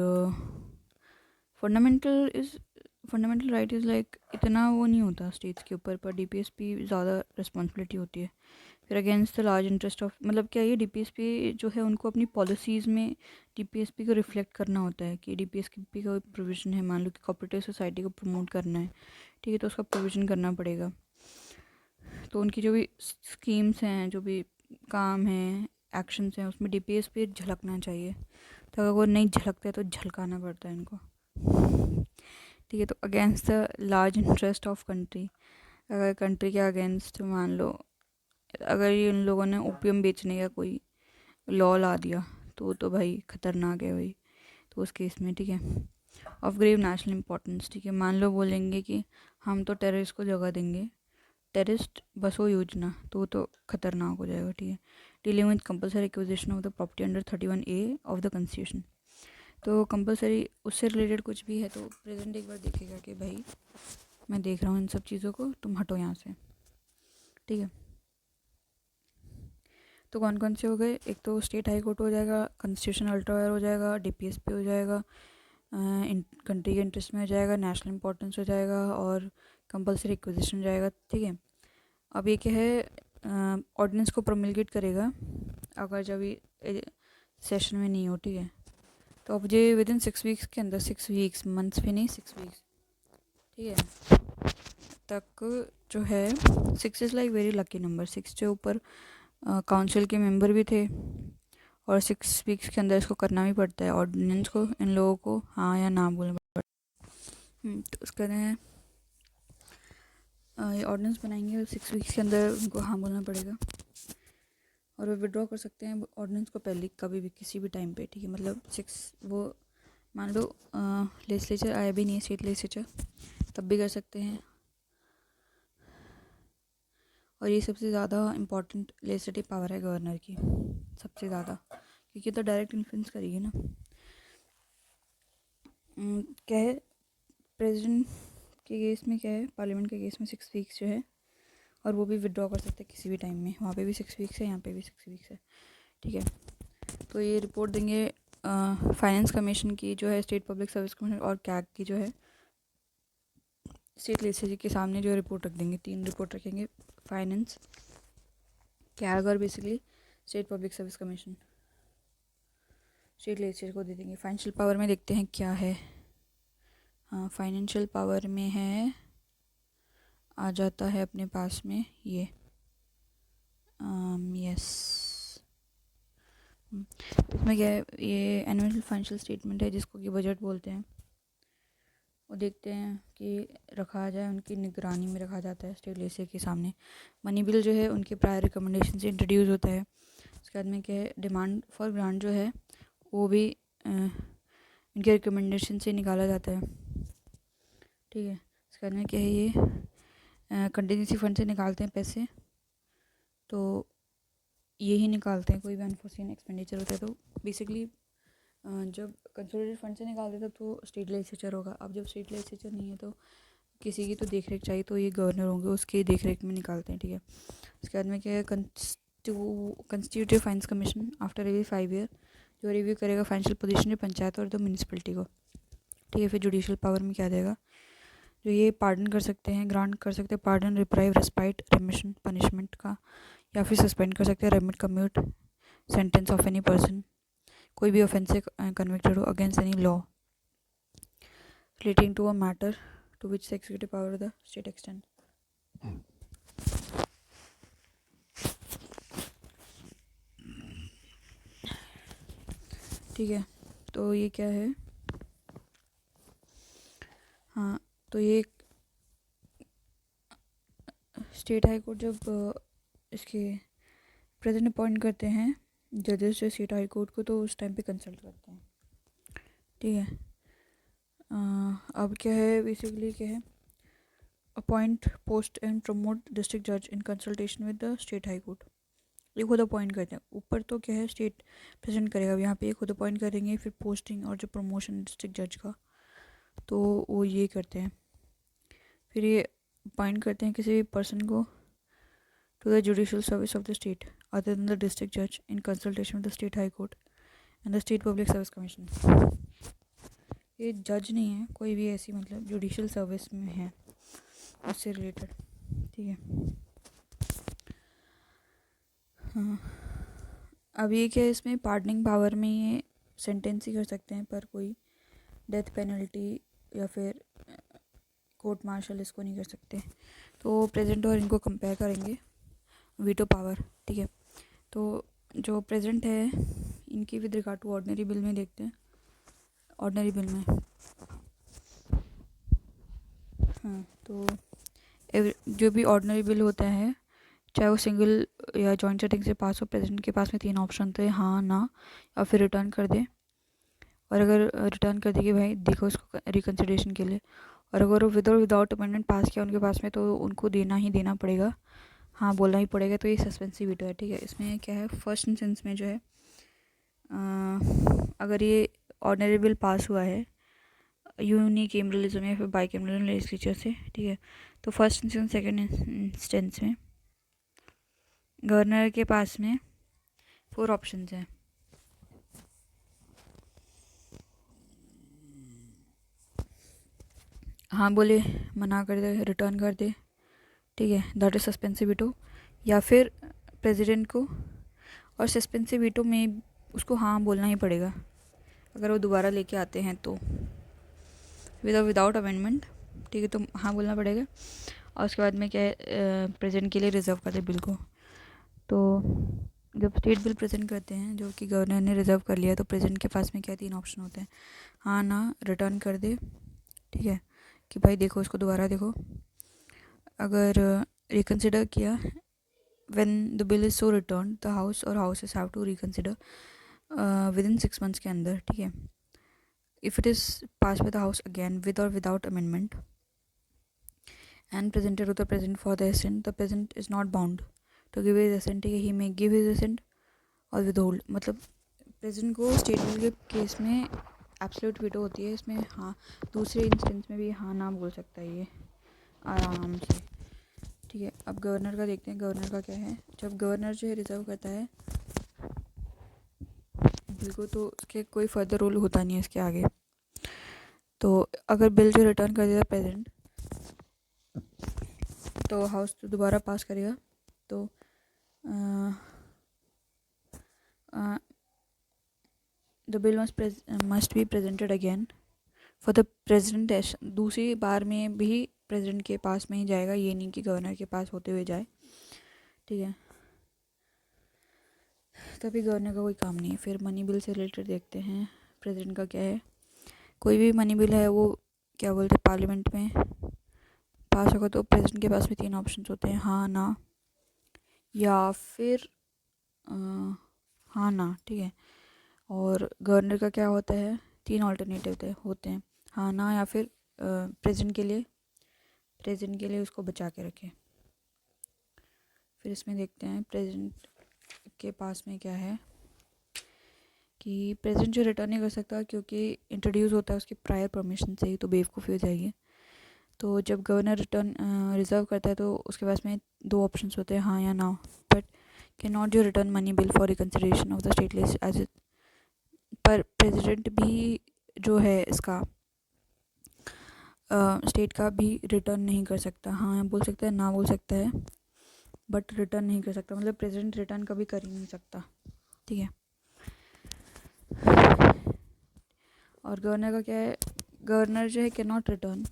फंडामेंटल राइट इज़ लाइक इतना वो नहीं होता स्टेट्स के ऊपर, पर डीपीएसपी ज़्यादा रिस्पॉन्सिबिलिटी होती है। फिर against the large interest of, मतलब क्या ये डीपीएसपी जो है उनको अपनी पॉलिसीज़ में डीपीएसपी को रिफ्लेक्ट करना होता है कि डीपीएसपी का प्रोविज़न है, मान लो कि कोऑपरेटिव सोसाइटी को प्रमोट करना है, ठीक है, तो उसका प्रोविज़न करना पड़ेगा। तो उनकी जो भी स्कीम्स हैं, जो भी काम हैं, एक्शंस हैं, उसमें डीपीएसपी झलकना चाहिए। तो अगर वो नहीं झलकता है तो झलकाना पड़ता है इनको। ठीक है, तो against the large interest of country, अगर कंट्री के अगेंस्ट मान लो अगर ये उन लोगों ने ओपियम बेचने का कोई लॉ ला दिया तो भाई ख़तरनाक है भाई, तो उस केस में, ठीक है, ऑफ ग्रेव नेशनल इंपॉर्टेंस, ठीक है, मान लो बोलेंगे कि हम तो टेररिस्ट को जगह देंगे, टेररिस्ट बसो योजना, तो ख़तरनाक हो जाएगा। ठीक है, dealing with compulsory acquisition of the property under 31A of the constitution, तो कंपलसरी उससे रिलेटेड कुछ भी है तो प्रेजेंट एक बार देखेगा कि भाई मैं देख रहा हूँ इन सब चीज़ों को, तुम हटो यहाँ से। ठीक है, तो कौन कौन से हो गए, एक तो स्टेट हाई कोर्ट हो जाएगा, कॉन्स्टिट्यूशन अल्ट्रावायर हो जाएगा, डीपीएसपी हो जाएगा, कंट्री के इंटरेस्ट में हो जाएगा, नेशनल इंपॉर्टेंस हो जाएगा, और कंपलसरी एक्विजिशन हो जाएगा। ठीक है, अब ये क्या है, ऑर्डिनेंस को प्रोमलगेट करेगा अगर जब ये सेशन में नहीं हो। ठीक है, तो अब ये विद इन 6 वीक्स के अंदर, 6 वीक्स, मंथ्स भी नहीं, 6 वीक्स, ठीक है, तक जो है 6 is like very lucky number, 6 के ऊपर काउंसिल के मेंबर भी थे, और 6 वीक्स के अंदर इसको करना भी पड़ता है ऑर्डिनेंस को, इन लोगों को हाँ या ना बोलना पड़ता है। तो उसके बाद ये ऑर्डिनेंस बनाएंगे और 6 वीक्स के अंदर उनको हाँ बोलना पड़ेगा, और वो विड्रॉ कर सकते हैं ऑर्डिनेंस को पहले कभी भी किसी भी टाइम पे। ठीक है, मतलब 6 वो मान लो लेजिस्लेचर आया भी नहीं है, स्टेट लेजिस्लेचर, तब भी कर सकते हैं। और ये सबसे ज़्यादा इम्पॉर्टेंट लेजिस्लेटिव पावर है गवर्नर की, सबसे ज़्यादा, क्योंकि तो डायरेक्ट इन्फ्लुएंस करेगी ना। क्या है प्रेसिडेंट के केस में, क्या है पार्लियामेंट के केस में 6 वीक्स जो है, और वो भी विड्रॉ कर सकते हैं किसी भी टाइम में, वहाँ पे भी 6 वीक्स है, यहाँ पे भी 6 वीक्स है। ठीक है, तो ये रिपोर्ट देंगे फाइनेंस कमीशन की जो है, स्टेट पब्लिक सर्विस कमीशन, और कैग की जो है स्टेट लेजिस्लेचर के सामने जो रिपोर्ट रख देंगे, 3 रिपोर्ट रखेंगे, फाइनेंस, कैग और basically state public service commission, state legislature को दे देंगे। फाइनेंशियल पावर में देखते हैं क्या है। हाँ, फाइनेंशियल पावर में है, आ जाता है अपने पास में ये, यस, इसमें क्या है, ये एनुअल फाइनेंशियल स्टेटमेंट है जिसको कि बजट बोलते हैं, वो देखते हैं कि रखा जाए, उनकी निगरानी में रखा जाता है स्टेट लेजिस्लेचर के सामने। मनी बिल जो है उनके प्रायर रिकमेंडेशन से इंट्रोड्यूस होता है। उसके बाद में क्या है, डिमांड फॉर ग्रांट जो है वो भी इनके रिकमेंडेशन से निकाला जाता है। ठीक है, उसके बाद में क्या है, ये कंटिजेंसी फंड से निकालते हैं पैसे, तो यही निकालते हैं, कोई भी अनफोर्सीन एक्सपेंडिचर होता है तो बेसिकली जब कंसोलिडेटेड फंड से निकालते हैं तब तो स्टेट लेजिस्लेचर होगा। अब जब स्टेट लेजिस्लेचर नहीं है तो किसी की तो देख रेख चाहिए, तो ये गवर्नर होंगे, उसकी देख रेख में निकालते हैं। ठीक है, उसके बाद में क्या है, constitutive finance commission after every 5 year जो रिव्यू करेगा फाइनेंशियल पोजीशन पंचायत और द म्यूनिसिपलिटी को। ठीक है, फिर जुडिशियल पावर में क्या देगा, जो ये पार्डन कर सकते हैं, ग्रांट कर सकते हैं pardon, reprieve, respite, remission punishment का, या फिर सस्पेंड कर सकते हैं, remit, commute sentence of any person, कोई भी ऑफेंस से कन्विक्टेड हो against any law relating to a matter to which the executive power of the state extend. ठीक है, तो ये क्या है, हाँ, तो ये स्टेट हाई कोर्ट जब इसके प्रेसिडेंट अपॉइंट करते हैं जजेस जो स्टेट हाई कोर्ट को, तो उस टाइम पे कंसल्ट करते हैं। ठीक है, अब क्या है, बेसिकली क्या है, appoint, post and promote district जज in consultation with the state high court. ये खुद अपॉइंट करते हैं। ऊपर तो क्या है, स्टेट प्रेजेंट करेगा, यहाँ पे खुद अपॉइंट करेंगे। फिर पोस्टिंग और जो प्रमोशन डिस्ट्रिक्ट जज का, तो वो ये करते हैं। फिर ये अपॉइंट करते हैं किसी भी पर्सन को to the judicial service of the state other than the district जज in consultation with the state high court and the state public service commission. ये जज नहीं है, कोई भी ऐसी मतलब जुडिशियल सर्विस में है उससे रिलेटेड, ठीक है। हाँ, अब ये क्या है, इसमें पार्डनिंग पावर में ये सेंटेंस ही कर सकते हैं, पर कोई डेथ पेनल्टी या फिर कोर्ट मार्शल इसको नहीं कर सकते। तो प्रेजेंट और इनको कंपेयर करेंगे, वीटो पावर, ठीक है। तो जो प्रेजेंट है इनकी with regard to ordinary bill में देखते हैं। ऑर्डिनरी बिल में हाँ, तो जो भी ऑर्डिनरी बिल होता है, चाहे वो सिंगल या जॉइंट सेटिंग से पास हो, प्रेसिडेंट के पास में 3 ऑप्शन थे, हाँ, ना या फिर रिटर्न कर दे। और अगर रिटर्न कर दे कि भाई देखो इसको रिकन्सिडरेशन के लिए, और अगर वो विद और विदाउट अमेंडमेंट पास किया उनके पास में, तो उनको देना ही देना पड़ेगा, हाँ बोलना ही पड़ेगा। तो ये सस्पेंसिव वीटो है, ठीक है। इसमें क्या है, फर्स्ट इंस्टेंस में जो है अगर ये ऑर्डिनरी बिल पास हुआ है यूनिकैमरलिज्म या फिर बाइकैमरल लेजिस्लेचर से, ठीक है, तो फर्स्ट इंस्टेंस सेकेंड इंस्टेंस में गवर्नर के पास में 4 ऑप्शंस हैं। हाँ बोले, मना कर दे, रिटर्न कर दे, ठीक है, दैट इज सस्पेंसिव वीटो। या फिर प्रेसिडेंट को, और सस्पेंसिव वीटो में उसको हाँ बोलना ही पड़ेगा अगर वो दोबारा लेके आते हैं तो, विदाउट अमेंडमेंट, ठीक है, तो हाँ बोलना पड़ेगा। और उसके बाद में क्या है, प्रेजेंट के लिए रिजर्व कर दे बिल को। तो जब स्टेट बिल प्रेजेंट करते हैं जो कि गवर्नर ने रिजर्व कर लिया, तो प्रेजेंट के पास में क्या 3 ऑप्शन होते हैं, हाँ, ना, रिटर्न कर दे, ठीक है, कि भाई देखो इसको दोबारा देखो। अगर रिकन्सिडर किया, when the bill is so return the house और houses have to reconsider within 6 months के अंदर, ठीक है। If it is pass with the house again with or without amendment and presented to the president for the assent, the president is not bound to give his assent, he may give his assent और withhold। मतलब president को state bill के case में absolute veto होती है, इसमें हाँ, दूसरे इंस्टेंस में भी हाँ ना बोल सकता है ये आराम से, ठीक है। अब गवर्नर का देखते हैं, गवर्नर का क्या है। जब गवर्नर जो है रिजर्व करता है बिल को, तो उसके कोई फर्दर रूल होता नहीं है इसके आगे। तो अगर बिल जो रिटर्न कर देता प्रेसिडेंट, तो हाउस तो दोबारा पास करेगा। तो the bill must be presented again for the president. दूसरी बार में भी प्रेसिडेंट के पास में ही जाएगा, ये नहीं कि गवर्नर के पास होते हुए जाए, ठीक है। तभी गवर्नर का कोई काम नहीं है। फिर मनी बिल से रिलेटेड देखते हैं, प्रेसिडेंट का क्या है। कोई भी मनी बिल है वो क्या बोलते हैं, पार्लियामेंट में पास होगा, तो प्रेसिडेंट के पास में 3 ऑप्शन होते हैं, हाँ, ना या फिर हाँ, ना, ठीक है। और गवर्नर का क्या होता है, 3 ऑल्टरनेटिव होते हैं, हाँ, ना या फिर प्रेसिडेंट के लिए उसको बचा के रखें। फिर इसमें देखते हैं प्रेसिडेंट के पास में क्या है कि प्रेसिडेंट जो रिटर्न नहीं कर सकता क्योंकि इंट्रोड्यूस होता है उसकी प्रायर परमिशन से ही, तो बेवकूफ़ी हो जाएगी। तो जब गवर्नर रिटर्न रिजर्व करता है तो उसके पास में 2 ऑप्शंस होते हैं, हाँ या ना। बट कैन नॉट जो return money bill for reconsideration of the state list as. पर प्रेसिडेंट भी जो है इसका स्टेट का भी रिटर्न नहीं कर सकता, हाँ बोल सकता है, ना बोल सकता है, बट रिटर्न नहीं कर सकता। मतलब प्रेसिडेंट रिटर्न कभी कर ही नहीं सकता, ठीक है। और गवर्नर का क्या है, गवर्नर जो है कैन नॉट रिटर्न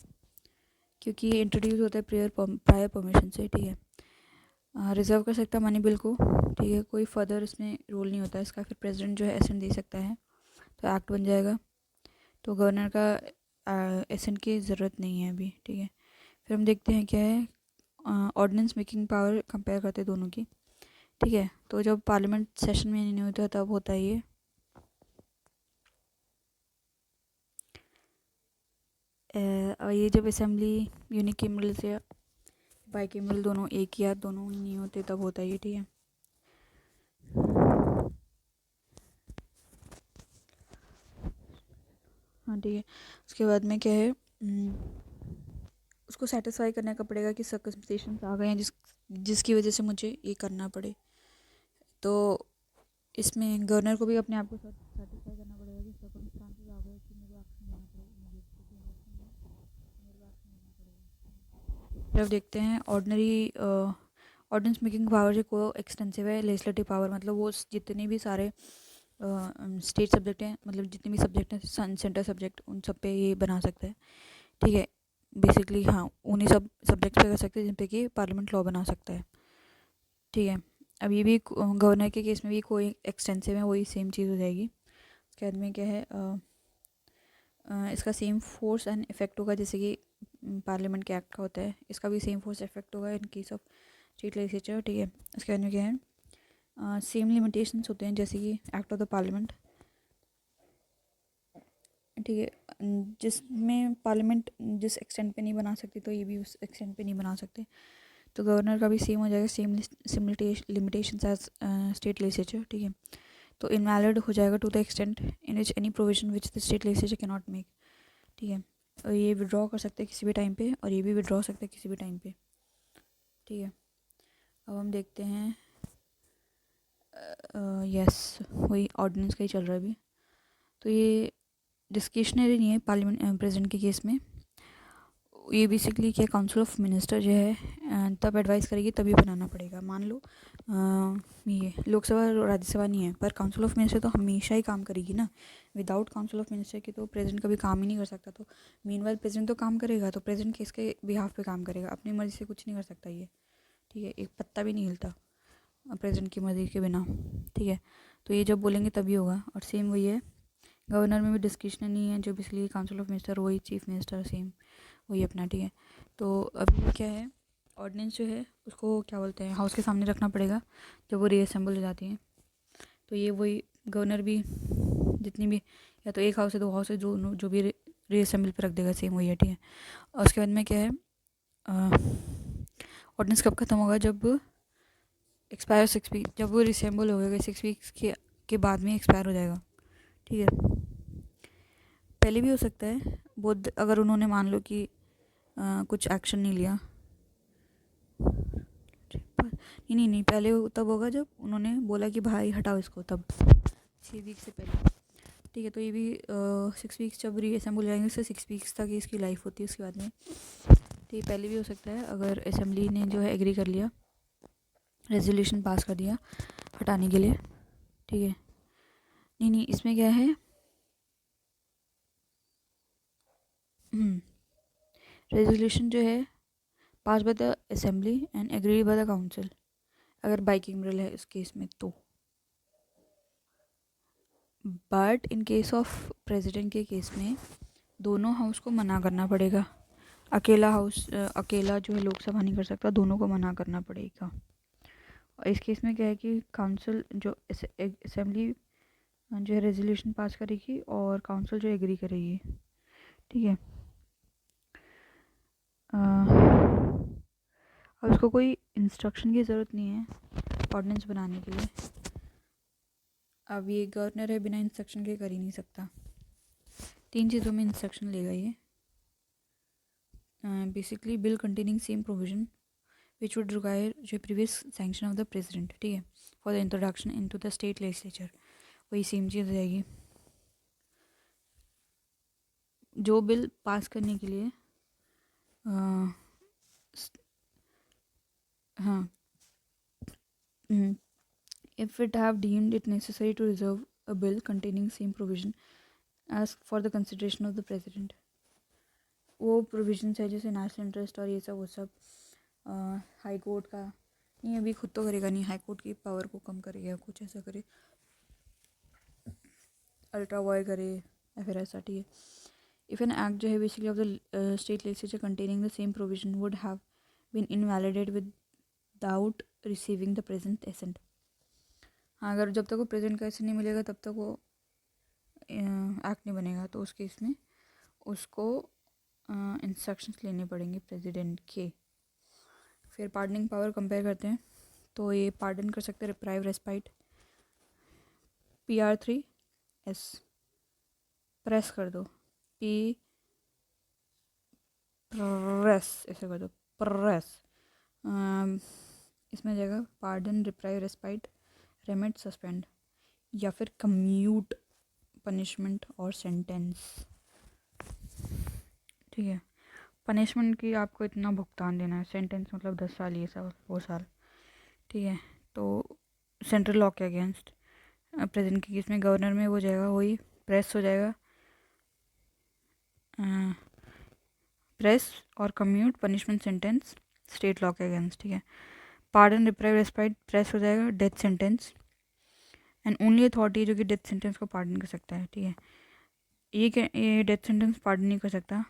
क्योंकि ये इंट्रोड्यूस होता है प्रायर परमिशन से, ठीक है। रिजर्व कर सकता है मनी बिल को, ठीक है, कोई फर्दर इसमें रोल नहीं होता है इसका। फिर प्रेसिडेंट जो है एसेंट दे सकता है, तो एक्ट बन जाएगा। तो गवर्नर का एसेंट की ज़रूरत नहीं है अभी, ठीक है। फिर हम देखते हैं क्या है, ऑर्डिनेंस मेकिंग पावर कंपेयर करते हैं दोनों की, ठीक है। तो जब पार्लियामेंट सेशन में नहीं होता तब होता है ये। और ये जब असेंबली यूनिकैमरल से बाइकैमरल दोनों एक या दोनों नहीं होते तब होता है ये, ठीक है। हाँ ठीक है। उसके बाद में क्या है, उसको सेटिस्फाई करने का पड़ेगा कि सर्कमस्टेशंस आ गए हैं जिसकी वजह से मुझे ये करना पड़े। तो इसमें गवर्नर को भी अपने आप को सेटिस्फाई करना पड़ेगा कि सर्कमस्टांसेस आ गए कि मुझे एक्शन लेना पड़ेगा, जब देखते हैं ऑर्डिनेंस मेकिंग पावर जो को एक्सटेंसिव है, लेजिस्लेटिव पावर मतलब वो जितने भी सारे स्टेट सब्जेक्ट हैं, मतलब जितने भी सब्जेक्ट हैं सेंटर सब्जेक्ट, उन सब पे ये बना सकता है। ठीक है, बेसिकली हाँ उन्हीं सब सब्जेक्ट पे कर सकते हैं जिन पे कि पार्लियामेंट लॉ बना सकता है। ठीक है, अब ये भी गवर्नर के केस में भी कोई एक्सटेंसिव है, वही सेम चीज़ हो जाएगी। उसके बाद में क्या है, इसका सेम फोर्स एंड इफेक्ट होगा जैसे कि पार्लियामेंट के एक्ट का होता है, इसका भी सेम फोर्स इफेक्ट होगा इन केस ऑफ स्टेट लेजिस्लेचर। ठीक है, उसके बाद में क्या है, सेम लिमिटेशंस होते हैं जैसे कि एक्ट ऑफ द पार्लियामेंट। ठीक है, जिसमें पार्लियामेंट जिस एक्सटेंट पे नहीं बना सकती तो ये भी उस एक्सटेंट पे नहीं बना सकते। तो गवर्नर का भी सेम हो जाएगा, same limitations as state legislature. ठीक है, तो इनवैलिड हो जाएगा to the extent in which any provision which the state legislature can not make. ठीक है, और ये विड्रॉ कर सकते हैं किसी भी टाइम पे, और ये भी विड्रॉ सकते हैं किसी भी टाइम पे। ठीक है, अब हम देखते हैं, यस वही ऑर्डिनेंस का ही चल रहा है अभी। तो ये डिस्क्रिशनरी नहीं है पार्लियामेंट प्रेसिडेंट के केस में, ये बेसिकली क्या काउंसिल ऑफ मिनिस्टर जो है तब एडवाइस करेगी तभी बनाना पड़ेगा। मान लो ये लोकसभा और राज्यसभा नहीं है, पर काउंसिल ऑफ मिनिस्टर तो हमेशा ही काम करेगी ना। विदाउट काउंसिल ऑफ मिनिस्टर के तो प्रेसिडेंट कभी काम ही नहीं कर सकता। तो मीनवाइल प्रेसिडेंट तो काम करेगा, तो प्रेसिडेंट किसके बिहाफ पे काम करेगा, अपनी मर्जी से कुछ नहीं कर सकता ये। ठीक है, एक पत्ता भी नहीं हिलता प्रेसिडेंट की मर्जी के बिना। ठीक है, तो ये जब बोलेंगे तभी होगा। और सेम वही है, गवर्नर में भी डिस्क्रिशनरी नहीं है, जो बेसिकली काउंसिल ऑफ मिनिस्टर वही चीफ मिनिस्टर सेम वही अपना। ठीक है, तो अभी क्या है, ऑर्डिनेंस जो है उसको क्या बोलते हैं, हाउस के सामने रखना पड़ेगा जब वो रीअसेंबल हो जाती हैं। तो ये वही गवर्नर भी जितनी भी, या तो एक हाउस है दो हाउस है, जो भी रीअसेंबल पे रख देगा सेम वही है। ठीक है, और उसके बाद में क्या है, ऑर्डिनेंस कब खत्म होगा, जब एक्सपायर 6 वीक, जब वो रिसेंबल हो गया 6 वीक्स के बाद में एक्सपायर हो जाएगा। ठीक है, पहले भी हो सकता है बहुत, अगर उन्होंने मान लो कि कुछ एक्शन नहीं लिया। नहीं, पहले तब होगा जब उन्होंने बोला कि भाई हटाओ इसको, तब 6 वीक से पहले। ठीक है, तो ये भी 6 वीक्स जब रीअसेंबल हो जाएंगे, उससे 6 वीक्स तक इसकी लाइफ होती है उसके बाद में। ठीक, पहले भी हो सकता है अगर असेंबली ने जो है एग्री कर लिया, रेजोल्यूशन पास कर दिया हटाने के लिए। ठीक है, नहीं इसमें क्या है, रेजोल्यूशन जो है pass by the assembly and agree by the council, अगर बाइकैमरल है इस केस में तो। But in case of president के केस में दोनों हाउस को मना करना पड़ेगा। अकेला जो है लोकसभा नहीं कर सकता, दोनों को मना करना पड़ेगा। और इस केस में क्या है कि काउंसिल जो असेंबली जो है रेजोल्यूशन पास करेगी और काउंसिल जो एग्री करेगी। ठीक है, अब उसको कोई इंस्ट्रक्शन की ज़रूरत नहीं है ऑर्डिनेंस बनाने के लिए। अब ये गवर्नर है, बिना इंस्ट्रक्शन के कर ही नहीं सकता। 3 चीज़ों में इंस्ट्रक्शन लेगा ये, basically bill containing same provision which would require जो previous sanction of the president. ठीक है, for the introduction into the state legislature, वही सेम चीज़ हो जाएगी। जो बिल पास करने के लिए हाँ, if it have deemed it necessary to reserve a bill containing same provision as for the consideration of the president, वो प्रोविजंस है जैसे नेशनल इंटरेस्ट और ये सब, वो सब हाई कोर्ट का नहीं, अभी खुद तो करेगा नहीं, हाई कोर्ट की पावर को कम करेगा, कुछ ऐसा करे, अल्ट्रा वायर करे या फिर ऐसा। ठीक है, इफ़ एन एक्ट जो है basically of the state legislature containing the same provision would have been invalidate without receiving the present assent. हाँ, अगर जब तक वो प्रेजेंट का एसेंट नहीं मिलेगा तब तक वो एक्ट नहीं बनेगा। तो उस केस में उसको इंस्ट्रक्शंस लेने पड़ेंगे प्रेसिडेंट के। फिर पार्डनिंग पावर कंपेयर करते हैं, तो ये पार्डन कर सकते हैं रिप्राइव रेस्पाइट, PR3S प्रेस कर दो, पी प्रेस, ऐसे कर दो प्रेस। इसमें जाएगा pardon, reprieve, respite, remit, suspend, या फिर कम्यूट पनिशमेंट और सेंटेंस। ठीक है, पनिशमेंट की आपको इतना भुगतान देना है, सेंटेंस मतलब 10 साल, ये साल वो साल। ठीक है, तो सेंट्रल लॉ के अगेंस्ट प्रेजेंट के केस में गवर्नर में वो जाएगा, वही प्रेस हो जाएगा, प्रेस और commute punishment sentence state law के अगेंस्ट। ठीक है, पार्डन, रिप्राइव, रेस्पाइट, प्रेस हो जाएगा death sentence, and only authority जो कि डेथ सेंटेंस को पार्डन कर सकता है। ठीक है, ये डेथ सेंटेंस पार्डन नहीं कर सकता।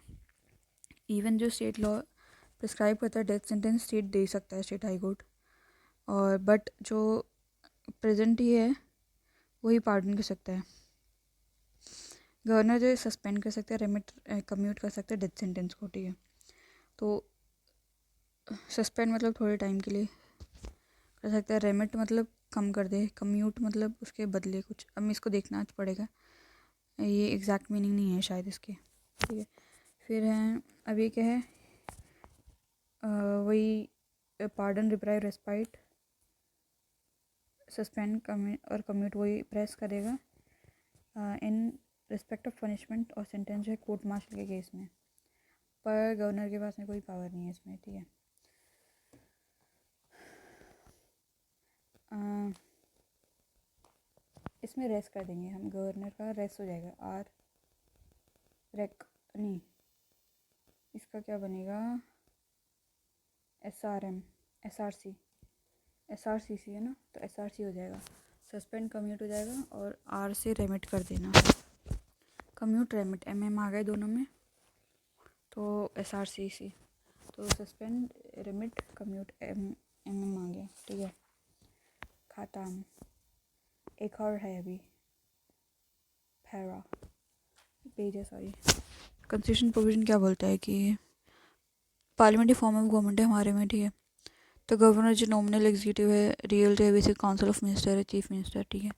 इवन जो स्टेट लॉ प्रिस्क्राइब करता है डेथ सेंटेंस, स्टेट दे सकता है, स्टेट हाई कोर्ट, और बट जो प्रेजेंट ही है वही पार्डन कर सकता है। गवर्नर जो सस्पेंड कर सकता है, रेमिट कम्यूट कर सकता है डेथ सेंटेंस को। ठीक है, तो सस्पेंड मतलब थोड़े टाइम के लिए कर सकता है, रेमिट मतलब कम कर दे, कम्यूट मतलब उसके बदले कुछ। अब इसको देखना पड़ेगा, ये एग्जैक्ट मीनिंग नहीं है शायद इसके। ठीक है, फिर है अब ये क्या है, वही पार्डन, रिप्राइव, रेस्पाइट, सस्पेंड और कम्यूट वही प्रेस करेगा इन रिस्पेक्ट ऑफ पनिशमेंट और सेंटेंस जो है कोर्ट मार्शल के केस में, पर गवर्नर के पास में कोई पावर नहीं है इसमें। ठीक है, इसमें रेस कर देंगे हम, गवर्नर का रेस हो जाएगा आर रेक, नहीं इसका क्या बनेगा, SRM, SRCC है ना, तो SRC हो जाएगा, सस्पेंड कम्यूट हो जाएगा, और आर से रेमिट कर देना, कम्यूट रेमिट MM आ गए दोनों में, तो SRCC, तो सस्पेंड, रेमिट, कम्यूट MM आ गया। ठीक है, खत्म। एक और है अभी पैरा पेज है, सॉरी। कॉन्स्टिट्यूशन प्रोविजन क्या बोलता है कि पार्लियामेंट्री फॉर्म ऑफ गवर्नमेंट है हमारे में। ठीक है, तो गवर्नर जो नॉमिनल एग्जीक्यूटिव है, रियल जो है बेसिक काउंसिल ऑफ मिनिस्टर है, चीफ मिनिस्टर। ठीक है,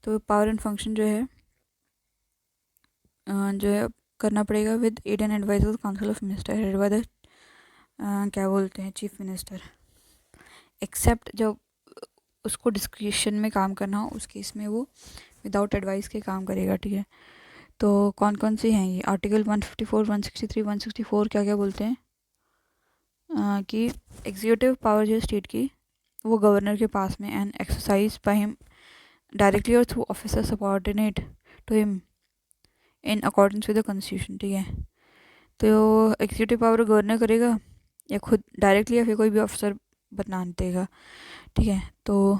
तो पावर एंड फंक्शन जो है करना पड़ेगा with aid and advice of council of minister, head by the क्या बोलते हैं चीफ मिनिस्टर, एक्सेप्ट जब उसको डिस्क्रिप्शन में काम करना हो उस केस में वो विदाउट एडवाइस के काम करेगा। ठीक है, तो कौन कौन से हैं ये, आर्टिकल 154, 163, 164 क्या क्या बोलते हैं कि एग्जीक्यूटिव पावर जो स्टेट की वो गवर्नर के पास में, and exercise by him directly or through officer subordinate to him in accordance with the constitution. ठीक है, तो एग्जीक्यूटिव पावर गवर्नर करेगा या खुद डायरेक्टली, या फिर कोई भी ऑफिसर बना देगा। ठीक है, तो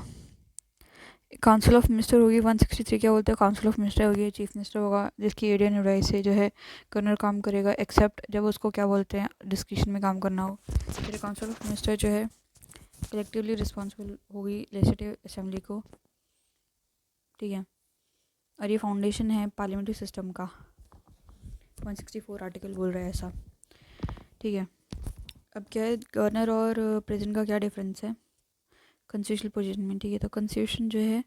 काउंसिल ऑफ मिनिस्टर होगी 163, क्या बोलते हैं, काउंसिल ऑफ मिनिस्टर होगी, चीफ मिनिस्टर होगा जिसकी एड एंड एडवाइस से जो है गवर्नर काम करेगा, एक्सेप्ट जब उसको क्या बोलते हैं डिस्क्रिप्शन में काम करना हो। फिर काउंसिल ऑफ मिनिस्टर जो है कलेक्टिवली रिस्पॉन्सिबल होगी लेजिस्लेटिव असेंबली को। ठीक है, और ये फाउंडेशन है पार्लियामेंट्री सिस्टम का, 164 आर्टिकल बोल रहा है ऐसा। ठीक है, अब क्या है, गवर्नर और प्रेसिडेंट का क्या डिफरेंस है कॉन्स्टिट्यूशनल पोजीशन में। ठीक है, तो कॉन्स्टिट्यूशन जो है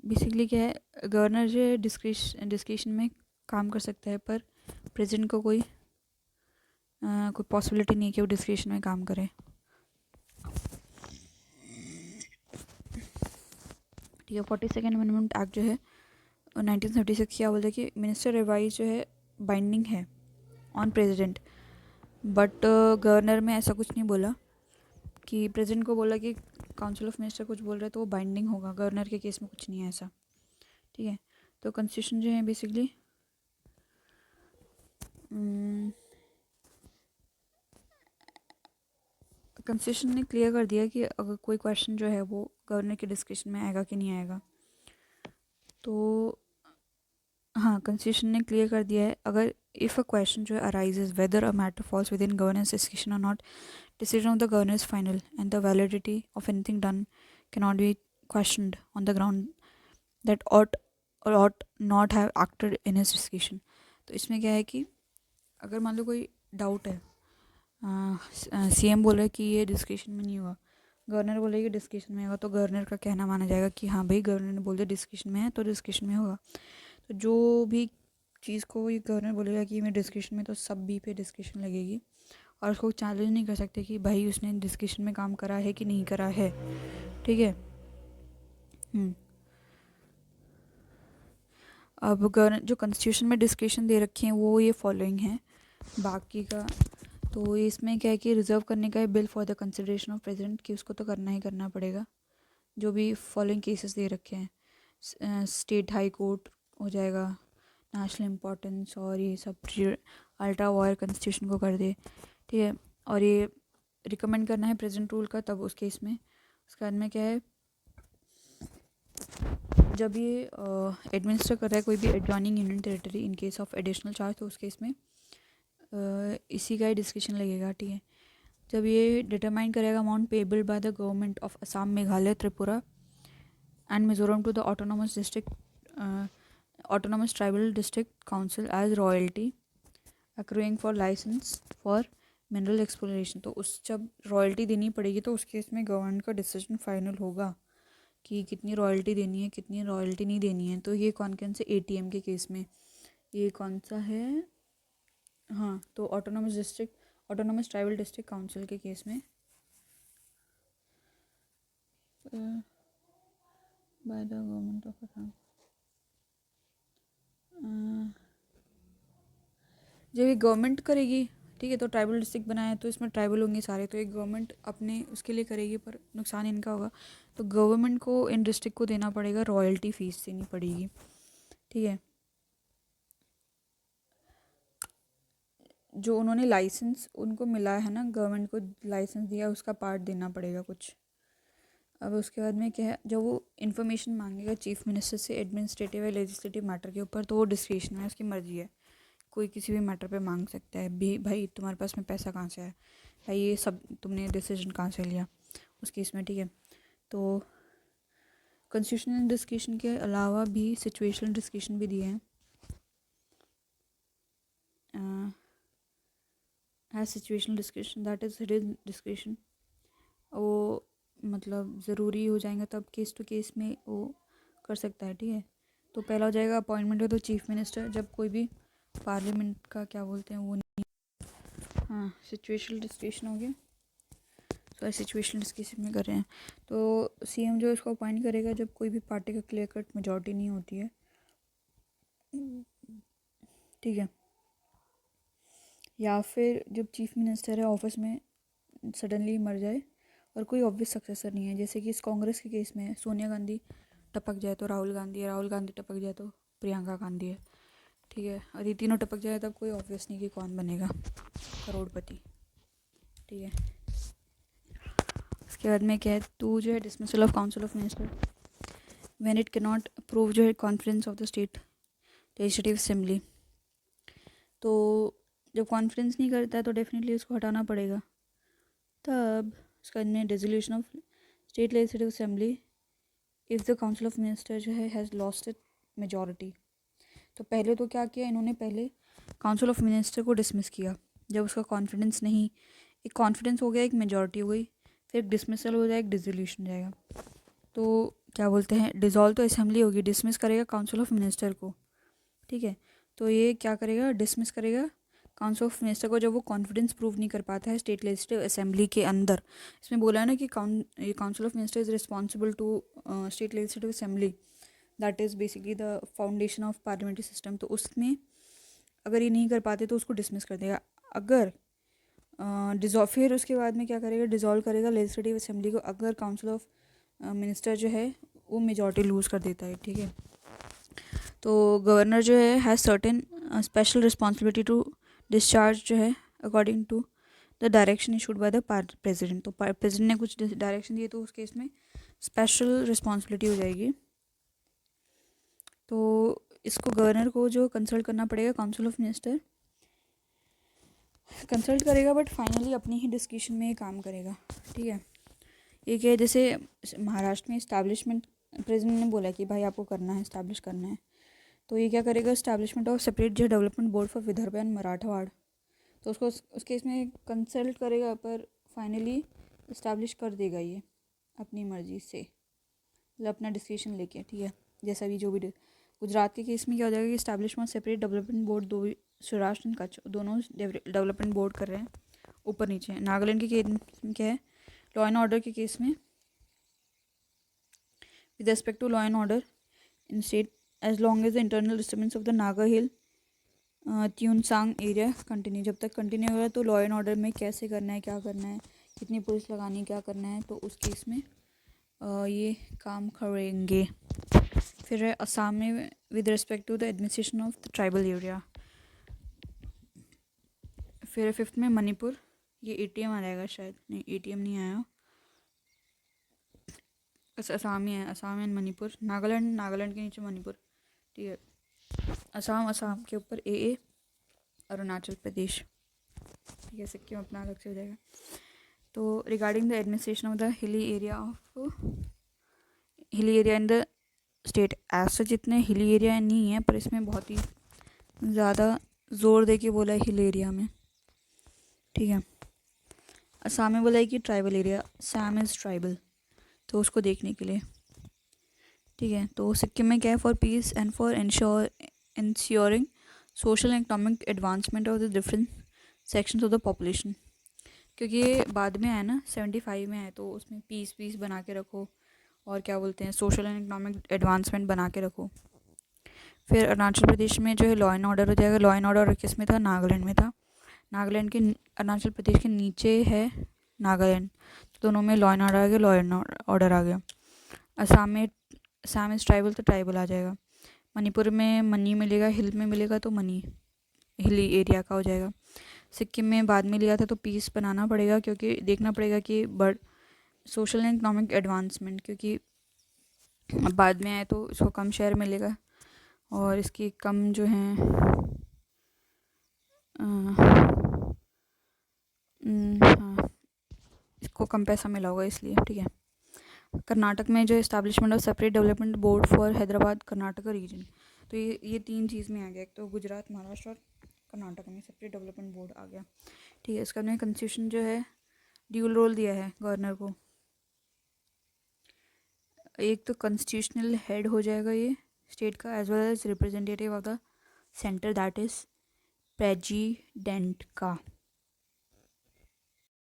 बेसिकली क्या है, गवर्नर जो है डिस्क्रिप्शन में काम कर सकता है, पर प्रेसिडेंट को कोई पॉसिबिलिटी नहीं है कि वो डिस्क्रिप्शन में काम करे। ठीक है, 42nd अमेंडमेंट एक्ट जो है 1936 क्या बोलता है कि मिनिस्टर एडवाइस जो है बाइंडिंग है ऑन प्रेसिडेंट, बट गवर्नर में ऐसा कुछ नहीं बोला कि प्रेसिडेंट को बोला कि काउंसिल ऑफ मिनिस्टर कुछ बोल रहा है तो वो बाइंडिंग होगा, गवर्नर के केस में कुछ नहीं है ऐसा। ठीक है, तो कॉन्स्टिट्यूशन जो है बेसिकली कॉन्स्टिट्यूशन ने क्लियर कर दिया कि अगर कोई क्वेश्चन जो है वो गवर्नर के डिस्कशन में आएगा कि नहीं आएगा, तो हाँ कॉन्स्टिट्यूशन ने क्लियर कर दिया है, अगर इफ़ अ क्वेश्चन जो है arises whether a matter falls within governance discussion और not, decision of the governor is final and the validity of anything done cannot be questioned on the ground that ought or ought not have acted in his discretion। तो इसमें क्या है कि अगर मान लो कोई doubt है, CM बोल रहा है कि ये डिस्कशन में नहीं हुआ, गवर्नर बोले कि डिस्कशन में होगा, तो गवर्नर का कहना माना जाएगा कि हाँ भाई गवर्नर ने बोल दिया डिस्कशन में है तो डिस्कशन में होगा। तो जो भी चीज़ को ये गवर्नर बोलेगा कि मैं डिस्कशन में, तो सब बी पे डिस्कशन लगेगी और उसको चैलेंज नहीं कर सकते कि भाई उसने डिस्कशन में काम करा है कि नहीं करा है। ठीक है। अब गवर्नर जो कॉन्स्टिट्यूशन में डिस्कशन दे रखे हैं वो ये फॉलोइंग है। बाकी का तो इसमें क्या है कि रिजर्व करने का है bill for the consideration of president, कि उसको तो करना ही करना पड़ेगा। जो भी फॉलोइंग केसेस दे रखे हैं, स्टेट हाई कोर्ट हो जाएगा, नेशनल इम्पोर्टेंस और ये सब अल्ट्रा वायर कॉन्स्टिट्यूशन को कर दे। ठीक है। और ये रिकमेंड करना है प्रेसिडेंट रूल का, तब उस केस में उसके बाद में क्या है, जब ये एडमिनिस्टर कर रहा है कोई भी adjoining union territory in case of additional charge, तो उस केस में इसी का ही डिस्कशन लगेगा। ठीक है। जब ये डिटरमाइन करेगा amount payable by the government of Assam, Meghalaya, Tripura and Mizoram to the autonomous district autonomous tribal district council as royalty accruing for license for mineral exploration, तो उस जब रॉयल्टी देनी पड़ेगी तो उस केस में गवर्नमेंट का डिसीजन फाइनल होगा कि कितनी रॉयल्टी देनी है, कितनी रॉयल्टी नहीं देनी है। तो ये कौन से एटीएम के केस में, ये कौन सा है, हाँ, तो ऑटोनोमस ट्राइबल डिस्ट्रिक्ट काउंसिल के केस में bye the government of Assam, जब ये गवर्नमेंट करेगी, ठीक है, तो ट्राइबल डिस्ट्रिक्ट बनाया है तो इसमें ट्राइबल होंगे सारे, तो एक गवर्नमेंट अपने उसके लिए करेगी पर नुकसान इनका होगा, तो गवर्नमेंट को इन डिस्ट्रिक्ट को देना पड़ेगा, रॉयल्टी फीस देनी पड़ेगी। ठीक है। जो उन्होंने लाइसेंस उनको मिला है ना, गवर्नमेंट को लाइसेंस दिया, उसका पार्ट देना पड़ेगा कुछ। अब उसके बाद में क्या है, जब वो इन्फॉर्मेशन मांगेगा चीफ मिनिस्टर से एडमिनिस्ट्रेटिव या लेजिस्लेटिव मैटर के ऊपर, तो वो डिस्क्रिप्शन है, उसकी मर्जी है, कोई किसी भी मैटर पे मांग सकता है भी, भाई तुम्हारे पास में पैसा कहाँ से है, भाई ये सब तुमने डिसीजन कहाँ से लिया उस केस में। ठीक है। तो कॉन्स्टिट्यूशनल डिस्कशन के अलावा भी सिचुएशनल डिस्कशन भी दिए हैं। है situational discussion, that is hidden discussion, वो मतलब ज़रूरी हो जाएगा तब केस टू केस में वो कर सकता है। ठीक है। तो पहला हो जाएगा appointment of the chief minister, जब कोई भी पार्लियामेंट का क्या बोलते हैं वो नहीं, हाँ, सिचुएशनल डिस्कशन हो गया, सॉरी सिचुएशनल डिस्कशन में कर रहे हैं। तो सीएम जो इसको अपॉइंट करेगा जब कोई भी पार्टी का क्लियर कट मेजॉरिटी नहीं होती है। ठीक है। या फिर जब चीफ मिनिस्टर है ऑफिस में सडनली मर जाए और कोई ऑब्वियस सक्सेसर नहीं है, जैसे कि इस कांग्रेस के केस में सोनिया गांधी टपक जाए तो राहुल गांधी है, राहुल गांधी टपक जाए तो प्रियंका गांधी है। ठीक है। और ये तीनों टपक जाए तब कोई ऑब्वियस नहीं कि कौन बनेगा करोड़पति। ठीक है। उसके बाद में क्या है, टू जो है dismissal of council of minister when it can not approve जो है conference of the state legislative assembly, तो जब कॉन्फ्रेंस नहीं करता है तो डेफिनेटली उसको हटाना पड़ेगा। तब उसका में resolution of state legislative assembly if the council of minister जो है हैज़ लॉस्ट इट मेजॉरिटी, तो पहले तो क्या किया इन्होंने, पहले काउंसिल ऑफ मिनिस्टर को डिसमिस किया जब उसका कॉन्फिडेंस नहीं, एक कॉन्फिडेंस हो गया, एक मेजॉरिटी हो गई, फिर एक डिसमिसल हो जाएगा, एक डिसोल्यूशन हो जाएगा। तो क्या बोलते हैं, डिज़ोल्व तो असेंबली होगी, डिसमिस करेगा काउंसिल ऑफ मिनिस्टर को। ठीक है। तो ये क्या करेगा, डिसमिस करेगा काउंसिल ऑफ मिनिस्टर को जब वो कॉन्फिडेंस प्रूव नहीं कर पाता है स्टेट लेजिस्लेटिव असेंबली के अंदर। इसमें बोला है ना कि ये council of minister is responsible to state legislative assembly, that is basically the foundation of parliamentary system. तो उसमें अगर ये नहीं कर पाते तो उसको डिसमिस कर देगा। अगर डिज़ोल्व, फिर उसके बाद में क्या करेगा, डिज़ोल्व करेगा लेजिस्लेटिव असेंबली को अगर काउंसिल ऑफ मिनिस्टर जो है वो मेजॉरिटी लूज़ कर देता है। ठीक है। तो गवर्नर जो है has certain special responsibility to discharge जो है according to the direction issued by the president, तो प्रेसिडेंट ने कुछ डायरेक्शन दिए तो उस केस में स्पेशल रिस्पॉन्सिबिलिटी हो जाएगी। तो इसको गवर्नर को जो कंसल्ट करना पड़ेगा, काउंसिल ऑफ मिनिस्टर कंसल्ट करेगा बट फाइनली अपनी ही डिस्कशन में ये काम करेगा। ठीक है। ये क्या है, जैसे महाराष्ट्र में इस्टेब्लिशमेंट प्रेसिडेंट ने बोला कि भाई आपको करना है, इस्टेब्लिश करना है, तो ये क्या करेगा, इस्टेब्लिशमेंट ऑफ सेपरेट जो development board for Vidarbha and Marathwada, तो उसको उस केस में कंसल्ट करेगा पर फाइनली इस्टेब्लिश कर देगा ये अपनी मर्ज़ी से, मतलब अपना डिसीजन लेके। ठीक है। जैसा भी जो भी गुजरात के केस में क्या हो जाएगा कि इस्टेब्लिशमेंट सेपरेट डेवलपमेंट बोर्ड, दो सौराष्ट्र एंड कच्छ दोनों डेवलपमेंट बोर्ड कर रहे हैं, ऊपर नीचे। नागालैंड के केस में क्या है, लॉ एंड ऑर्डर के केस में with respect to law and order in state as long as the internal disturbance of the Naga hill Tuensang area continue, जब तक कंटिन्यू हो रहा है तो लॉ एंड ऑर्डर में कैसे करना है, क्या करना है, कितनी पुलिस लगानी है, क्या करना है, तो उस केस में ये काम करेंगे। फिर है असम में with respect to the administration of the tribal area. फिर 5th में मणिपुर, ये ATM आ जाएगा शायद, नहीं ATM नहीं आया, असम ही है, असम एंड मणिपुर। नागालैंड के नीचे मणिपुर, ठीक है। असम के ऊपर AA, अरुणाचल प्रदेश, ठीक है। सिक्किम अपना अलग से हो जाएगा। तो regarding the administration of the hilly area in the state, ऐसे जितने हिली एरिया नहीं है, पर इसमें बहुत ही ज़्यादा जोर दे के बोला है हिल एरिया में, ठीक है। असम में बोला है कि tribal area, Assam is tribal, तो उसको देखने के लिए, ठीक है। तो सिक्किम में क्या है, for piece and for ensuring social and economic advancement of the different sections of the population, क्योंकि ये बाद में आया ना, 75 में आया, तो उसमें पीस बना के रखो, और क्या बोलते हैं, सोशल एंड इकोनॉमिक एडवांसमेंट बना के रखो। फिर अरुणाचल प्रदेश में जो है लॉ एंड ऑर्डर हो जाएगा। लॉ एंड ऑर्डर किस में था, नागालैंड में था। नागालैंड के अरुणाचल प्रदेश के नीचे है नागालैंड, तो दोनों में लॉ एंड ऑर्डर आ गया, लॉ एंड ऑर्डर आ गया। असम इज ट्राइबल, तो ट्राइबल आ जाएगा। मणिपुर में मनी मिलेगा, हिल में मिलेगा तो मनी हिली एरिया का हो जाएगा। सिक्किम में बाद में लिया था, तो पीस बनाना पड़ेगा, क्योंकि देखना पड़ेगा कि सोशल एंड इकोनॉमिक एडवांसमेंट, क्योंकि बाद में आए तो इसको कम शेयर मिलेगा, और इसकी कम जो है हाँ, इसको कम पैसा मिला होगा इसलिए, ठीक है। कर्नाटक में जो establishment of separate development board for Hyderabad Karnataka region, तो ये 3 चीज़ में आ गया, एक तो गुजरात, महाराष्ट्र और कर्नाटक में सेपरेट डेवलपमेंट बोर्ड आ गया, ठीक है। इसका में कॉन्स्टिट्यूशन जो है ड्यूल रोल दिया है गवर्नर को, एक तो कॉन्स्टिट्यूशनल हेड हो जाएगा ये स्टेट का, as well as representative of the centre, that is president का।